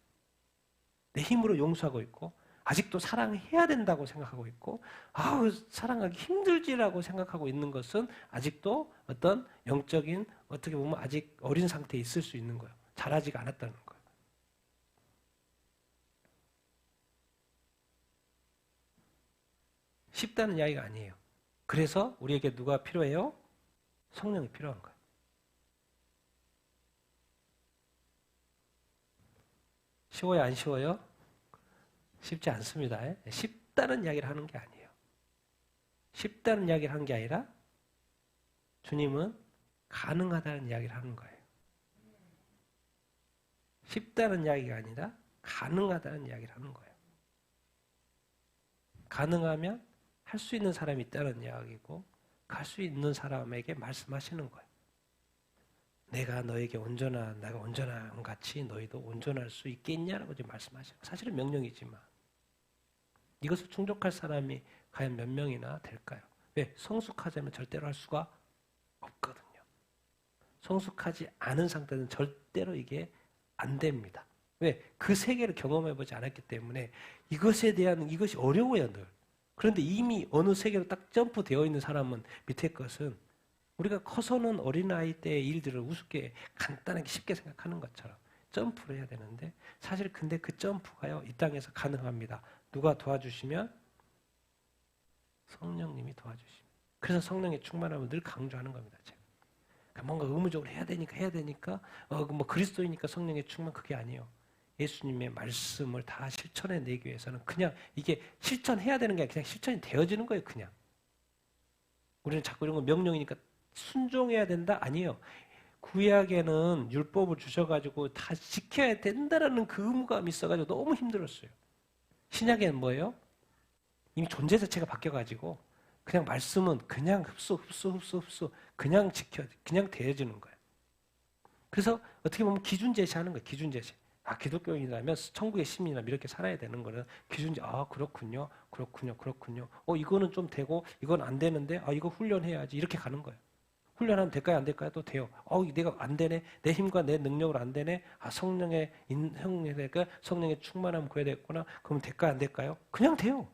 A: 내 힘으로 용서하고 있고 아직도 사랑해야 된다고 생각하고 있고 사랑하기 힘들지라고 생각하고 있는 것은 아직도 어떤 영적인 어떻게 보면 아직 어린 상태에 있을 수 있는 거예요. 자라지가 않았다는 거예요. 쉽다는 이야기가 아니에요. 그래서 우리에게 누가 필요해요? 성령이 필요한 거예요. 쉬워요? 안 쉬워요? 쉽지 않습니다. 쉽다는 이야기를 하는 게 아니에요. 쉽다는 이야기를 하는 게 아니라 주님은 가능하다는 이야기를 하는 거예요. 쉽다는 이야기가 아니라 가능하다는 이야기를 하는 거예요. 가능하면 할 수 있는 사람이 있다는 이야기고 갈 수 있는 사람에게 말씀하시는 거예요. 내가 너에게 온전한 내가 온전한 같이 너희도 온전할 수 있겠냐라고 지금 말씀하셔요. 사실은 명령이지만 이것을 충족할 사람이 과연 몇 명이나 될까요? 왜? 성숙하자면 절대로 할 수가 없거든요. 성숙하지 않은 상태는 절대로 이게 안 됩니다. 왜? 그 세계를 경험해보지 않았기 때문에 이것에 대한 이것이 어려워요, 늘. 그런데 이미 어느 세계로 딱 점프되어 있는 사람은 밑에 것은 우리가 커서는 어린아이 때의 일들을 우습게 간단하게 쉽게 생각하는 것처럼 점프를 해야 되는데 사실 근데 그 점프가요, 이 땅에서 가능합니다. 누가 도와주시면? 성령님이 도와주십니다. 그래서 성령의 충만함을 늘 강조하는 겁니다. 제가. 그러니까 뭔가 의무적으로 해야 되니까 뭐 그리스도이니까 성령의 충만 그게 아니에요. 예수님의 말씀을 다 실천해내기 위해서는 그냥 이게 실천해야 되는 게 아니라 그냥 실천이 되어지는 거예요. 그냥. 우리는 자꾸 이런 거 명령이니까 순종해야 된다? 아니에요. 구약에는 율법을 주셔가지고 다 지켜야 된다라는 그 의무감이 있어가지고 너무 힘들었어요. 신약에는 뭐예요? 이미 존재 자체가 바뀌어가지고 그냥 말씀은 그냥 흡수 그냥 그냥 되어지는 거예요. 그래서 어떻게 보면 기준 제시하는 거예요. 기준 제시. 기독교인이라면 천국의 시민이라면 이렇게 살아야 되는 거는 기준 제시. 그렇군요. 이거는 좀 되고 이건 안 되는데 이거 훈련해야지 이렇게 가는 거예요. 훈련하면 될까요? 안 될까요? 또 돼요. 내가 안 되네. 내 힘과 내 능력으로 안 되네. 성령의 인형이 될까? 성령의 충만함 구해야 되겠구나. 그러면 될까요? 안 될까요? 그냥 돼요.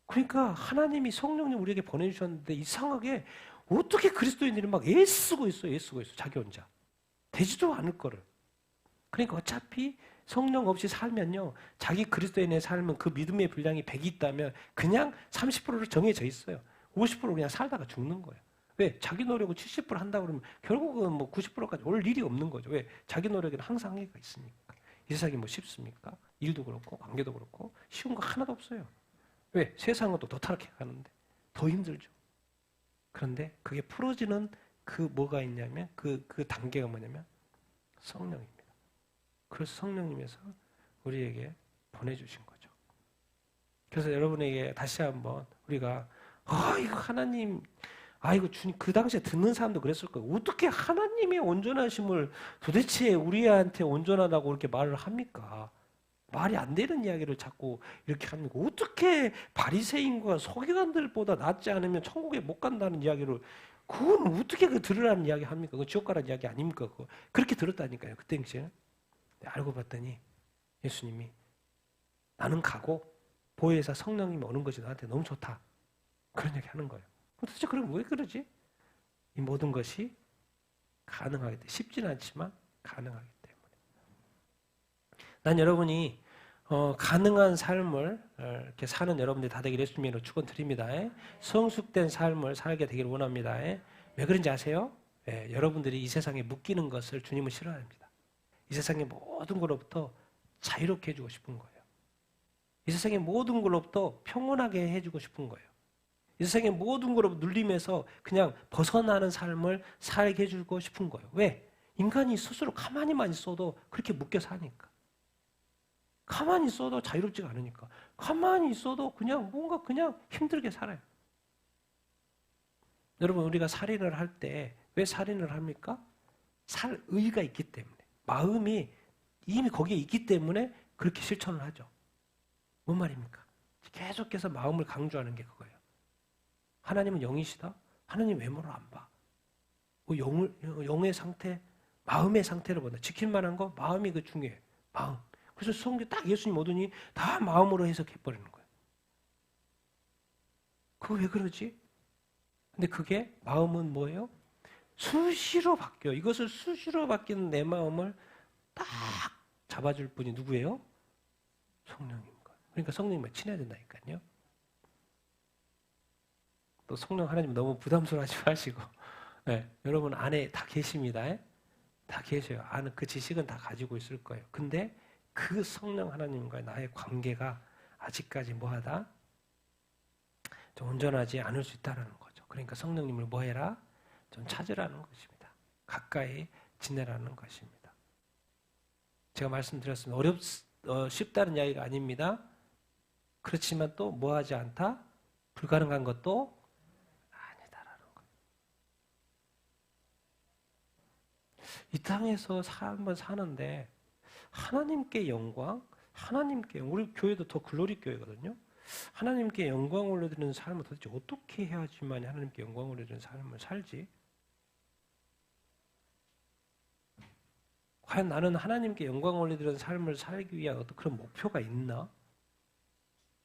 A: 그러니까 하나님이 성령님 우리에게 보내주셨는데 이상하게 어떻게 그리스도인들이 막 애쓰고 있어. 자기 혼자. 되지도 않을 거를. 그러니까 어차피 성령 없이 살면요. 자기 그리스도인의 삶은 그 믿음의 분량이 100이 있다면 그냥 30%로 정해져 있어요. 50% 그냥 살다가 죽는 거예요. 왜? 자기 노력을 70% 한다고 그러면 결국은 뭐 90%까지 올 일이 없는 거죠. 왜? 자기 노력에는 항상 한계가 있으니까. 이 세상이 뭐 쉽습니까? 일도 그렇고 관계도 그렇고 쉬운 거 하나도 없어요. 왜? 세상은 또 더 타락해 가는데 더 힘들죠. 그런데 그게 풀어지는 그 뭐가 있냐면 그 단계가 뭐냐면 성령입니다. 그래서 성령님께서 우리에게 보내주신 거죠. 그래서 여러분에게 다시 한번 우리가 이거 하나님 이거 주님 그 당시에 듣는 사람도 그랬을 거예요. 어떻게 하나님의 온전하심을 도대체 우리한테 온전하다고 그렇게 말을 합니까? 말이 안 되는 이야기를 자꾸 이렇게 합니까? 어떻게 바리새인과 서기관들보다 낫지 않으면 천국에 못 간다는 이야기를 그건 어떻게 들으라는 이야기 합니까? 그거 지옥 가라는 이야기 아닙니까? 그거 그렇게 들었다니까요. 그 당시에. 알고 봤더니 예수님이 나는 가고 보혜사 성령님이 오는 것이 나한테 너무 좋다. 그런 얘기 하는 거예요. 도대체 그럼 왜 그러지? 이 모든 것이 가능하기 때문에 쉽지는 않지만 가능하기 때문에 난 여러분이 가능한 삶을 이렇게 사는 여러분들이 다 되기를 예수님으로 축원드립니다. 성숙된 삶을 살게 되기를 원합니다. 왜 그런지 아세요? 여러분들이 이 세상에 묶이는 것을 주님은 싫어합니다. 이 세상의 모든 것로부터 자유롭게 해주고 싶은 거예요. 이 세상의 모든 것로부터 평온하게 해주고 싶은 거예요. 이 세상의 모든 것으로 눌림에서 그냥 벗어나는 삶을 살게 해주고 싶은 거예요. 왜? 인간이 스스로 가만히만 있어도 그렇게 묶여 사니까. 가만히 있어도 자유롭지가 않으니까. 가만히 있어도 그냥 뭔가 그냥 힘들게 살아요. 여러분 우리가 살인을 할 때 왜 살인을 합니까? 살 의가 있기 때문에. 마음이 이미 거기에 있기 때문에 그렇게 실천을 하죠. 뭔 말입니까? 계속해서 마음을 강조하는 게 그거예요. 하나님은 영이시다? 하나님 외모를 안 봐. 영의 상태, 마음의 상태를 본다. 지킬 만한 거 마음이 그 중요해. 마음. 그래서 성경 딱 예수님 오더니 다 마음으로 해석해버리는 거예요. 그거 왜 그러지? 근데 그게 마음은 뭐예요? 수시로 바뀌어. 이것을 수시로 바뀌는 내 마음을 딱 잡아줄 분이 누구예요? 성령인 거예요. 그러니까 성령님과 친해야 된다니까요. 또 성령 하나님 너무 부담스러워하지 마시고 여러분 안에 다 계십니다. 다 계셔요. 아는 그 지식은 다 가지고 있을 거예요. 근데 그 성령 하나님과의 나의 관계가 아직까지 뭐하다? 좀 온전하지 않을 수 있다는 거죠. 그러니까 성령님을 뭐해라? 좀 찾으라는 것입니다. 가까이 지내라는 것입니다. 제가 말씀드렸습니다. 쉽다는 이야기가 아닙니다. 그렇지만 또 뭐하지 않다? 불가능한 것도 아니다라는 거예요. 이 땅에서 삶을 사는데 하나님께 영광, 우리 교회도 더 글로리 교회거든요. 하나님께 영광 올려드리는 삶을 도대체 어떻게 해야지만 하나님께 영광 올려드리는 삶을 살지? 과연 나는 하나님께 영광 올려드리는 삶을 살기 위한 어떤 그런 목표가 있나?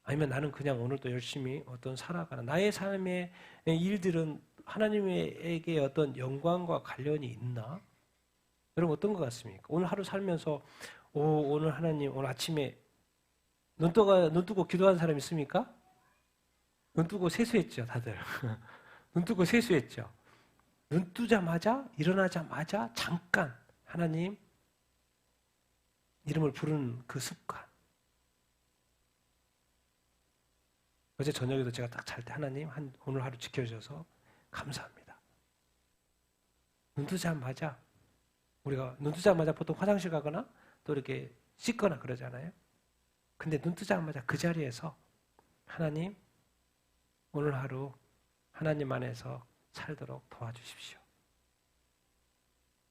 A: 아니면 나는 그냥 오늘도 열심히 어떤 살아가는 나의 삶의 일들은 하나님에게 어떤 영광과 관련이 있나? 여러분 어떤 것 같습니까? 오늘 하루 살면서 오늘 하나님 오늘 아침에 눈 뜨고 기도하는 사람 있습니까? 눈 뜨고 세수했죠, 다들. 눈 뜨고 세수했죠. 눈 뜨자마자 일어나자마자 잠깐 하나님 이름을 부르는 그 습관. 어제 저녁에도 제가 딱 잘 때 하나님 오늘 하루 지켜주셔서 감사합니다. 눈 뜨자마자 우리가 눈 뜨자마자 보통 화장실 가거나 또 이렇게 씻거나 그러잖아요. 근데 눈 뜨자마자 그 자리에서 하나님 오늘 하루 하나님 안에서 살도록 도와주십시오.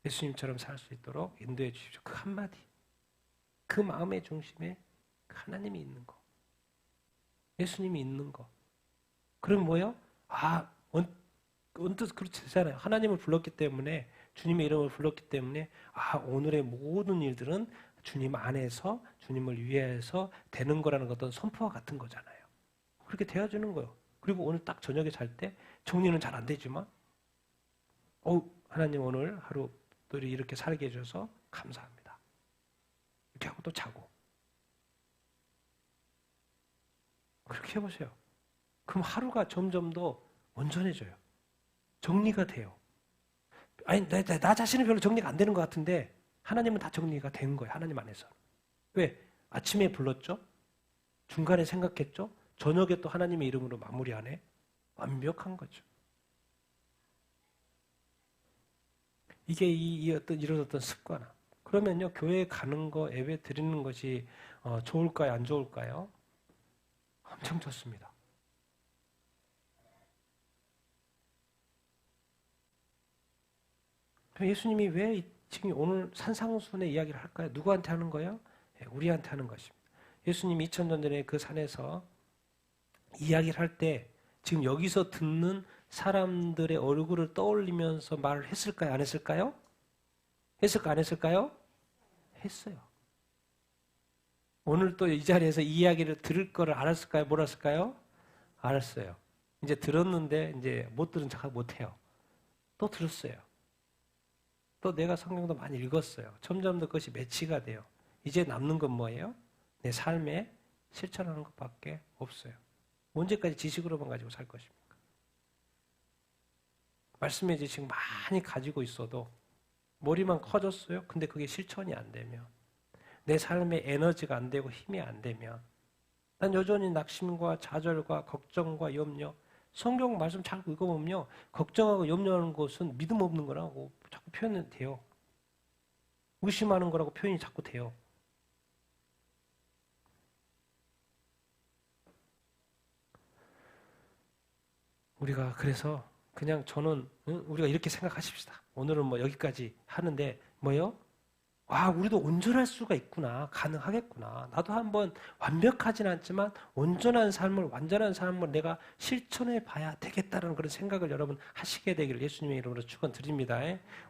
A: 예수님처럼 살 수 있도록 인도해 주십시오. 그 한마디, 그 마음의 중심에 하나님이 있는 거, 예수님이 있는 거. 그럼 뭐요? 언뜻 그렇지 않아요. 하나님을 불렀기 때문에 주님의 이름을 불렀기 때문에 오늘의 모든 일들은 주님 안에서 주님을 위해서 되는 거라는 어떤 선포와 같은 거잖아요. 그렇게 되어주는 거예요. 그리고 오늘 딱 저녁에 잘 때 정리는 잘 안 되지만 하나님 오늘 하루 또 이렇게 살게 해줘서 감사합니다. 이렇게 하고 또 자고. 그렇게 해보세요. 그럼 하루가 점점 더 온전해져요. 정리가 돼요. 아니 나 자신은 별로 정리가 안 되는 것 같은데 하나님은 다 정리가 된 거예요. 하나님 안에서. 왜? 아침에 불렀죠? 중간에 생각했죠? 저녁에 또 하나님의 이름으로 마무리하네? 완벽한 거죠. 이게 이런 어떤 습관. 그러면요, 교회에 가는 거, 예배 드리는 것이 좋을까요? 안 좋을까요? 엄청 좋습니다. 예수님이 왜 지금 오늘 산상수훈의 이야기를 할까요? 누구한테 하는 거예요? 우리한테 하는 것입니다. 예수님이 2000년 전에 그 산에서 이야기를 할 때 지금 여기서 듣는 사람들의 얼굴을 떠올리면서 말을 했을까요? 안 했을까요? 했을까? 안 했을까요? 했어요. 오늘 또 이 자리에서 이 이야기를 들을 거를 알았을까요? 몰랐을까요? 알았어요. 이제 들었는데 이제 못 들은 척 못해요. 또 들었어요. 또 내가 성경도 많이 읽었어요. 점점 더 그것이 매치가 돼요. 이제 남는 건 뭐예요? 내 삶에 실천하는 것밖에 없어요. 언제까지 지식으로만 가지고 살 것입니까? 말씀의 지식 많이 가지고 있어도 머리만 커졌어요? 근데 그게 실천이 안 되면 내 삶에 에너지가 안 되고 힘이 안 되면 난 여전히 낙심과 좌절과 걱정과 염려 성경 말씀 자꾸 읽어보면요. 걱정하고 염려하는 것은 믿음 없는 거라고 자꾸 표현이 돼요. 의심하는 거라고 표현이 자꾸 돼요. 우리가 그래서 그냥 저는 우리가 이렇게 생각하십시다. 오늘은 뭐 여기까지 하는데 뭐요? 우리도 온전할 수가 있구나. 가능하겠구나. 나도 한번 완벽하진 않지만 완전한 삶을 내가 실천해 봐야 되겠다는 그런 생각을 여러분 하시게 되기를 예수님의 이름으로 축원드립니다.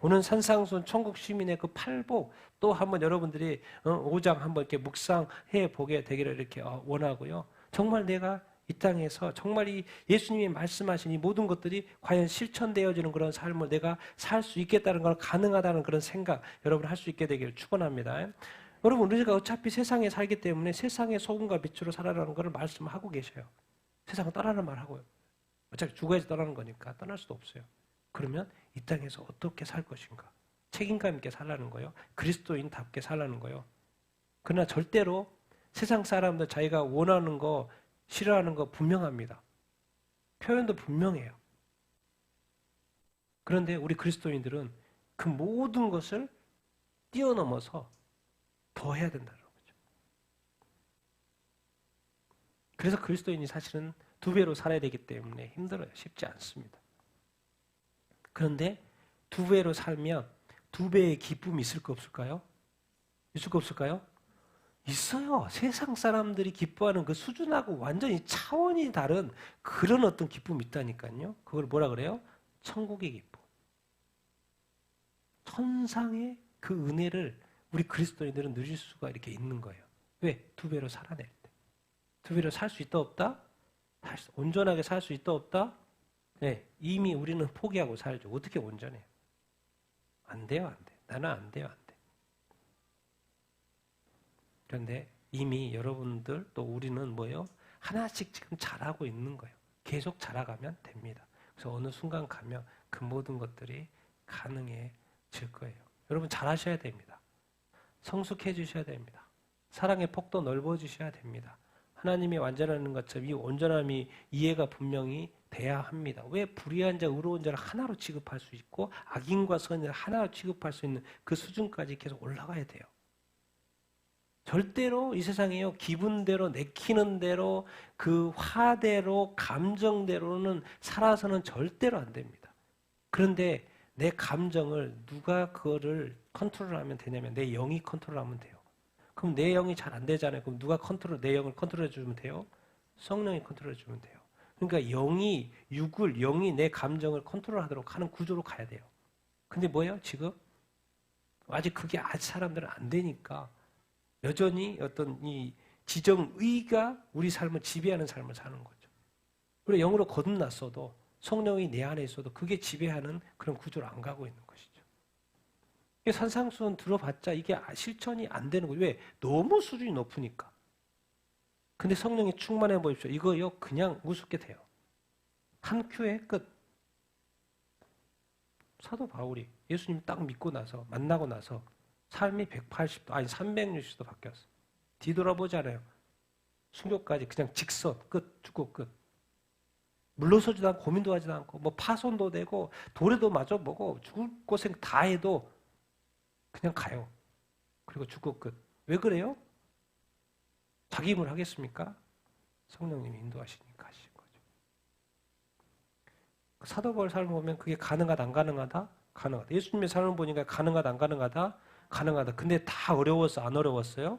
A: 오늘 산상수훈 천국 시민의 그 팔복 또 한번 여러분들이 5장 한번 이렇게 묵상해 보게 되기를 이렇게 원하고요. 정말 내가 이 땅에서 정말 이 예수님이 말씀하신 이 모든 것들이 과연 실천되어지는 그런 삶을 내가 살 수 있겠다는 걸 가능하다는 그런 생각 여러분 할 수 있게 되기를 축원합니다. 여러분 우리가 어차피 세상에 살기 때문에 세상의 소금과 빛으로 살아라는 걸 말씀하고 계셔요. 세상은 떠나는 말 하고요. 어차피 죽어야지 떠나는 거니까 떠날 수도 없어요. 그러면 이 땅에서 어떻게 살 것인가? 책임감 있게 살라는 거예요. 그리스도인답게 살라는 거예요. 그러나 절대로 세상 사람들 자기가 원하는 거 싫어하는 거 분명합니다. 표현도 분명해요. 그런데 우리 그리스도인들은 그 모든 것을 뛰어넘어서 더 해야 된다는 거죠. 그래서 그리스도인이 사실은 2배로 살아야 되기 때문에 힘들어요. 쉽지 않습니다. 그런데 2배로 살면 2배의 기쁨이 있을까 없을까요? 있을까 없을까요? 있어요. 세상 사람들이 기뻐하는 그 수준하고 완전히 차원이 다른 그런 어떤 기쁨이 있다니까요. 그걸 뭐라 그래요? 천국의 기쁨. 천상의 그 은혜를 우리 그리스도인들은 누릴 수가 이렇게 있는 거예요. 왜? 2배로 살아낼 때. 2배로 살 수 있다 없다? 온전하게 살 수 있다 없다? 네, 이미 우리는 포기하고 살죠. 어떻게 온전해요? 안 돼요, 안 돼. 나는 안 돼요, 안 돼. 그런데 이미 여러분들 또 우리는 뭐예요? 하나씩 지금 잘하고 있는 거예요. 계속 자라가면 됩니다. 그래서 어느 순간 가면 그 모든 것들이 가능해질 거예요. 여러분 잘하셔야 됩니다. 성숙해지셔야 됩니다. 사랑의 폭도 넓어지셔야 됩니다. 하나님이 완전하는 것처럼 이 온전함이 이해가 분명히 돼야 합니다. 왜 불의한 자, 의로운 자를 하나로 취급할 수 있고 악인과 선인을 하나로 취급할 수 있는 그 수준까지 계속 올라가야 돼요. 절대로 이 세상에요. 기분대로 내키는 대로 그 화대로 감정대로는 살아서는 절대로 안 됩니다. 그런데 내 감정을 누가 그거를 컨트롤하면 되냐면 내 영이 컨트롤하면 돼요. 그럼 내 영이 잘 안 되잖아요. 그럼 누가 내 영을 컨트롤해 주면 돼요? 성령이 컨트롤해 주면 돼요. 그러니까 영이 내 감정을 컨트롤하도록 하는 구조로 가야 돼요. 근데 뭐예요? 지금 아직 그게 사람들은 안 되니까 여전히 어떤 이 지정의가 우리 삶을 지배하는 삶을 사는 거죠. 그리고 영으로 거듭났어도 성령이 내 안에 있어도 그게 지배하는 그런 구조로 안 가고 있는 것이죠. 산상수훈 들어봤자 이게 실천이 안 되는 거예요. 왜? 너무 수준이 높으니까. 근데 성령이 충만해 보십시오. 이거요 그냥 우습게 돼요. 한 큐에 끝. 사도 바울이 예수님 딱 믿고 나서 만나고 나서 삶이 180도 아니 360도 바뀌었어. 뒤돌아보지 않아요. 순교까지 그냥 직선 끝 죽고 끝. 물러서지도 않고 고민도 하지도 않고 뭐 파손도 되고 도래도 맞아 보고 죽을 고생 다 해도 그냥 가요. 그리고 죽고 끝. 왜 그래요? 자기 힘을 하겠습니까? 성령님이 인도하시니까 하신 거죠. 사도 바울 삶을 보면 그게 가능하다 안 가능하다? 가능하다. 예수님의 삶을 보니까 가능하다 안 가능하다? 가능하다. 근데 다 어려웠어 안 어려웠어요?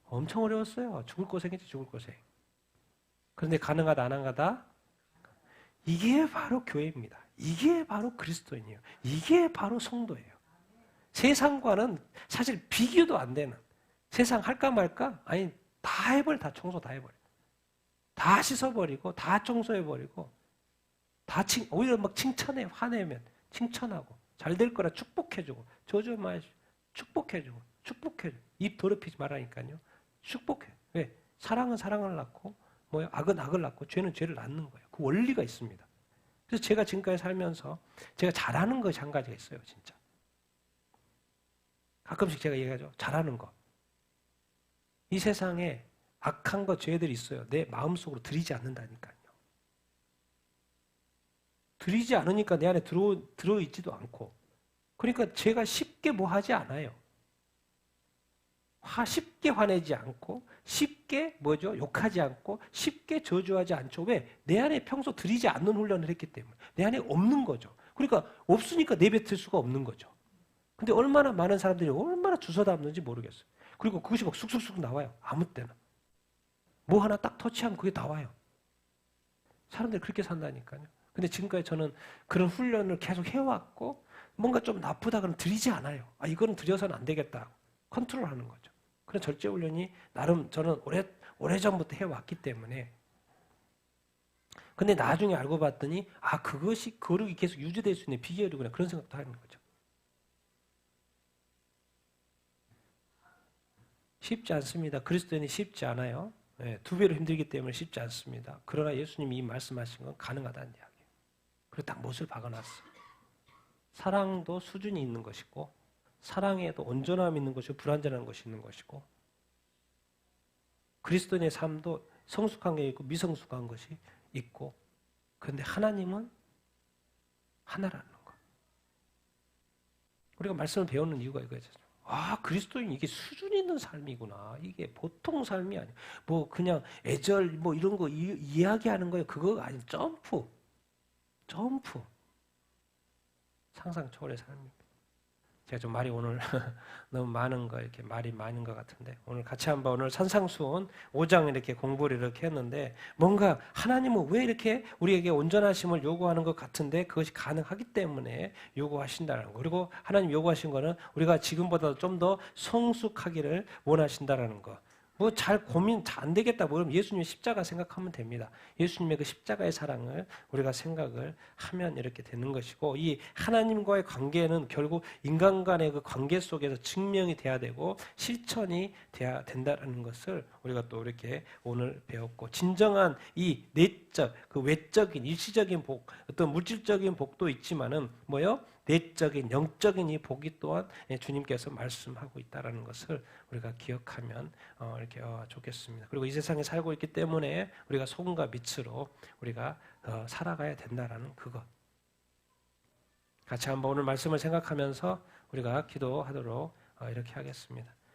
A: 엄청 어려웠어요. 죽을 고생이지 죽을 고생. 그런데 가능하다 안 가능하다? 이게 바로 교회입니다. 이게 바로 그리스도인이에요. 이게 바로 성도예요. 세상과는 사실 비교도 안 되는 세상 할까 말까? 아니 다 해버려. 다 청소 다 해버려. 다 씻어버리고 다 청소해버리고 오히려 막 칭찬해. 화내면 칭찬하고 잘 될 거라 축복해주고 저주 마시 축복해주고 입 더럽히지 말라니까요. 축복해. 왜? 사랑은 사랑을 낳고 뭐요? 악은 악을 낳고 죄는 죄를 낳는 거예요. 그 원리가 있습니다. 그래서 제가 지금까지 살면서 제가 잘하는 것이 한 가지가 있어요. 진짜. 가끔씩 제가 얘기하죠. 잘하는 거. 이 세상에 악한 것, 죄들이 있어요. 내 마음속으로 들이지 않는다니까요. 들이지 않으니까 내 안에 들어있지도 않고. 그러니까 제가 쉽게 뭐 하지 않아요. 쉽게 화내지 않고, 쉽게 욕하지 않고, 쉽게 저주하지 않죠. 왜? 내 안에 평소 들이지 않는 훈련을 했기 때문에. 내 안에 없는 거죠. 그러니까 없으니까 내뱉을 수가 없는 거죠. 근데 얼마나 많은 사람들이 얼마나 주워 담는지 모르겠어요. 그리고 그것이 막 쑥쑥쑥 나와요. 아무 때나. 뭐 하나 딱 터치하면 그게 나와요. 사람들이 그렇게 산다니까요. 근데 지금까지 저는 그런 훈련을 계속 해왔고 뭔가 좀 나쁘다 그러면 들이지 않아요. 이거는 들여서는 안 되겠다. 컨트롤하는 거죠. 그런 절제 훈련이 나름 저는 오래전부터 해왔기 때문에 근데 나중에 알고 봤더니 그것이 거룩이 계속 유지될 수 있는 비결이구나 그런 생각도 하는 거죠. 쉽지 않습니다. 그리스도인이 쉽지 않아요. 2배로 힘들기 때문에 쉽지 않습니다. 그러나 예수님이 이 말씀하신 건 가능하다는 이야기예요. 그리고 딱 못을 박아놨어요. 사랑도 수준이 있는 것이고 사랑에도 온전함이 있는 것이고 불완전한 것이 있는 것이고 그리스도인의 삶도 성숙한 게 있고 미성숙한 것이 있고 그런데 하나님은 하나라는 것. 우리가 말씀을 배우는 이유가 이거죠. 그리스도인 이게 수준 있는 삶이구나. 이게 보통 삶이 아니야. 뭐 그냥 애절 뭐 이런 거 이야기하는 거예요. 그거 아니 점프. 상상 초월의 삶입니다. 제가 좀 말이 오늘 너무 많은 거 이렇게 말이 많은 것 같은데 오늘 같이 한번 오늘 산상수훈 5장 이렇게 공부를 이렇게 했는데 뭔가 하나님은 왜 이렇게 우리에게 온전하심을 요구하는 것 같은데 그것이 가능하기 때문에 요구하신다는 거. 그리고 하나님 요구하신 거는 우리가 지금보다 좀 더 성숙하기를 원하신다라는 거. 뭐 잘 고민 잘 안 되겠다. 뭐 그럼 예수님의 십자가 생각하면 됩니다. 예수님의 그 십자가의 사랑을 우리가 생각을 하면 이렇게 되는 것이고 이 하나님과의 관계는 결국 인간 간의 그 관계 속에서 증명이 돼야 되고 실천이 돼야 된다는 것을 우리가 또 이렇게 오늘 배웠고 진정한 이 내적 그 외적인 일시적인 복 어떤 물질적인 복도 있지만은 뭐요? 내적인 영적인 이 복이 또한 주님께서 말씀하고 있다라는 것을 우리가 기억하면 이렇게 좋겠습니다. 그리고 이 세상에 살고 있기 때문에 우리가 소금과 빛으로 우리가 살아가야 된다라는 그것. 같이 한번 오늘 말씀을 생각하면서 우리가 기도하도록 이렇게 하겠습니다.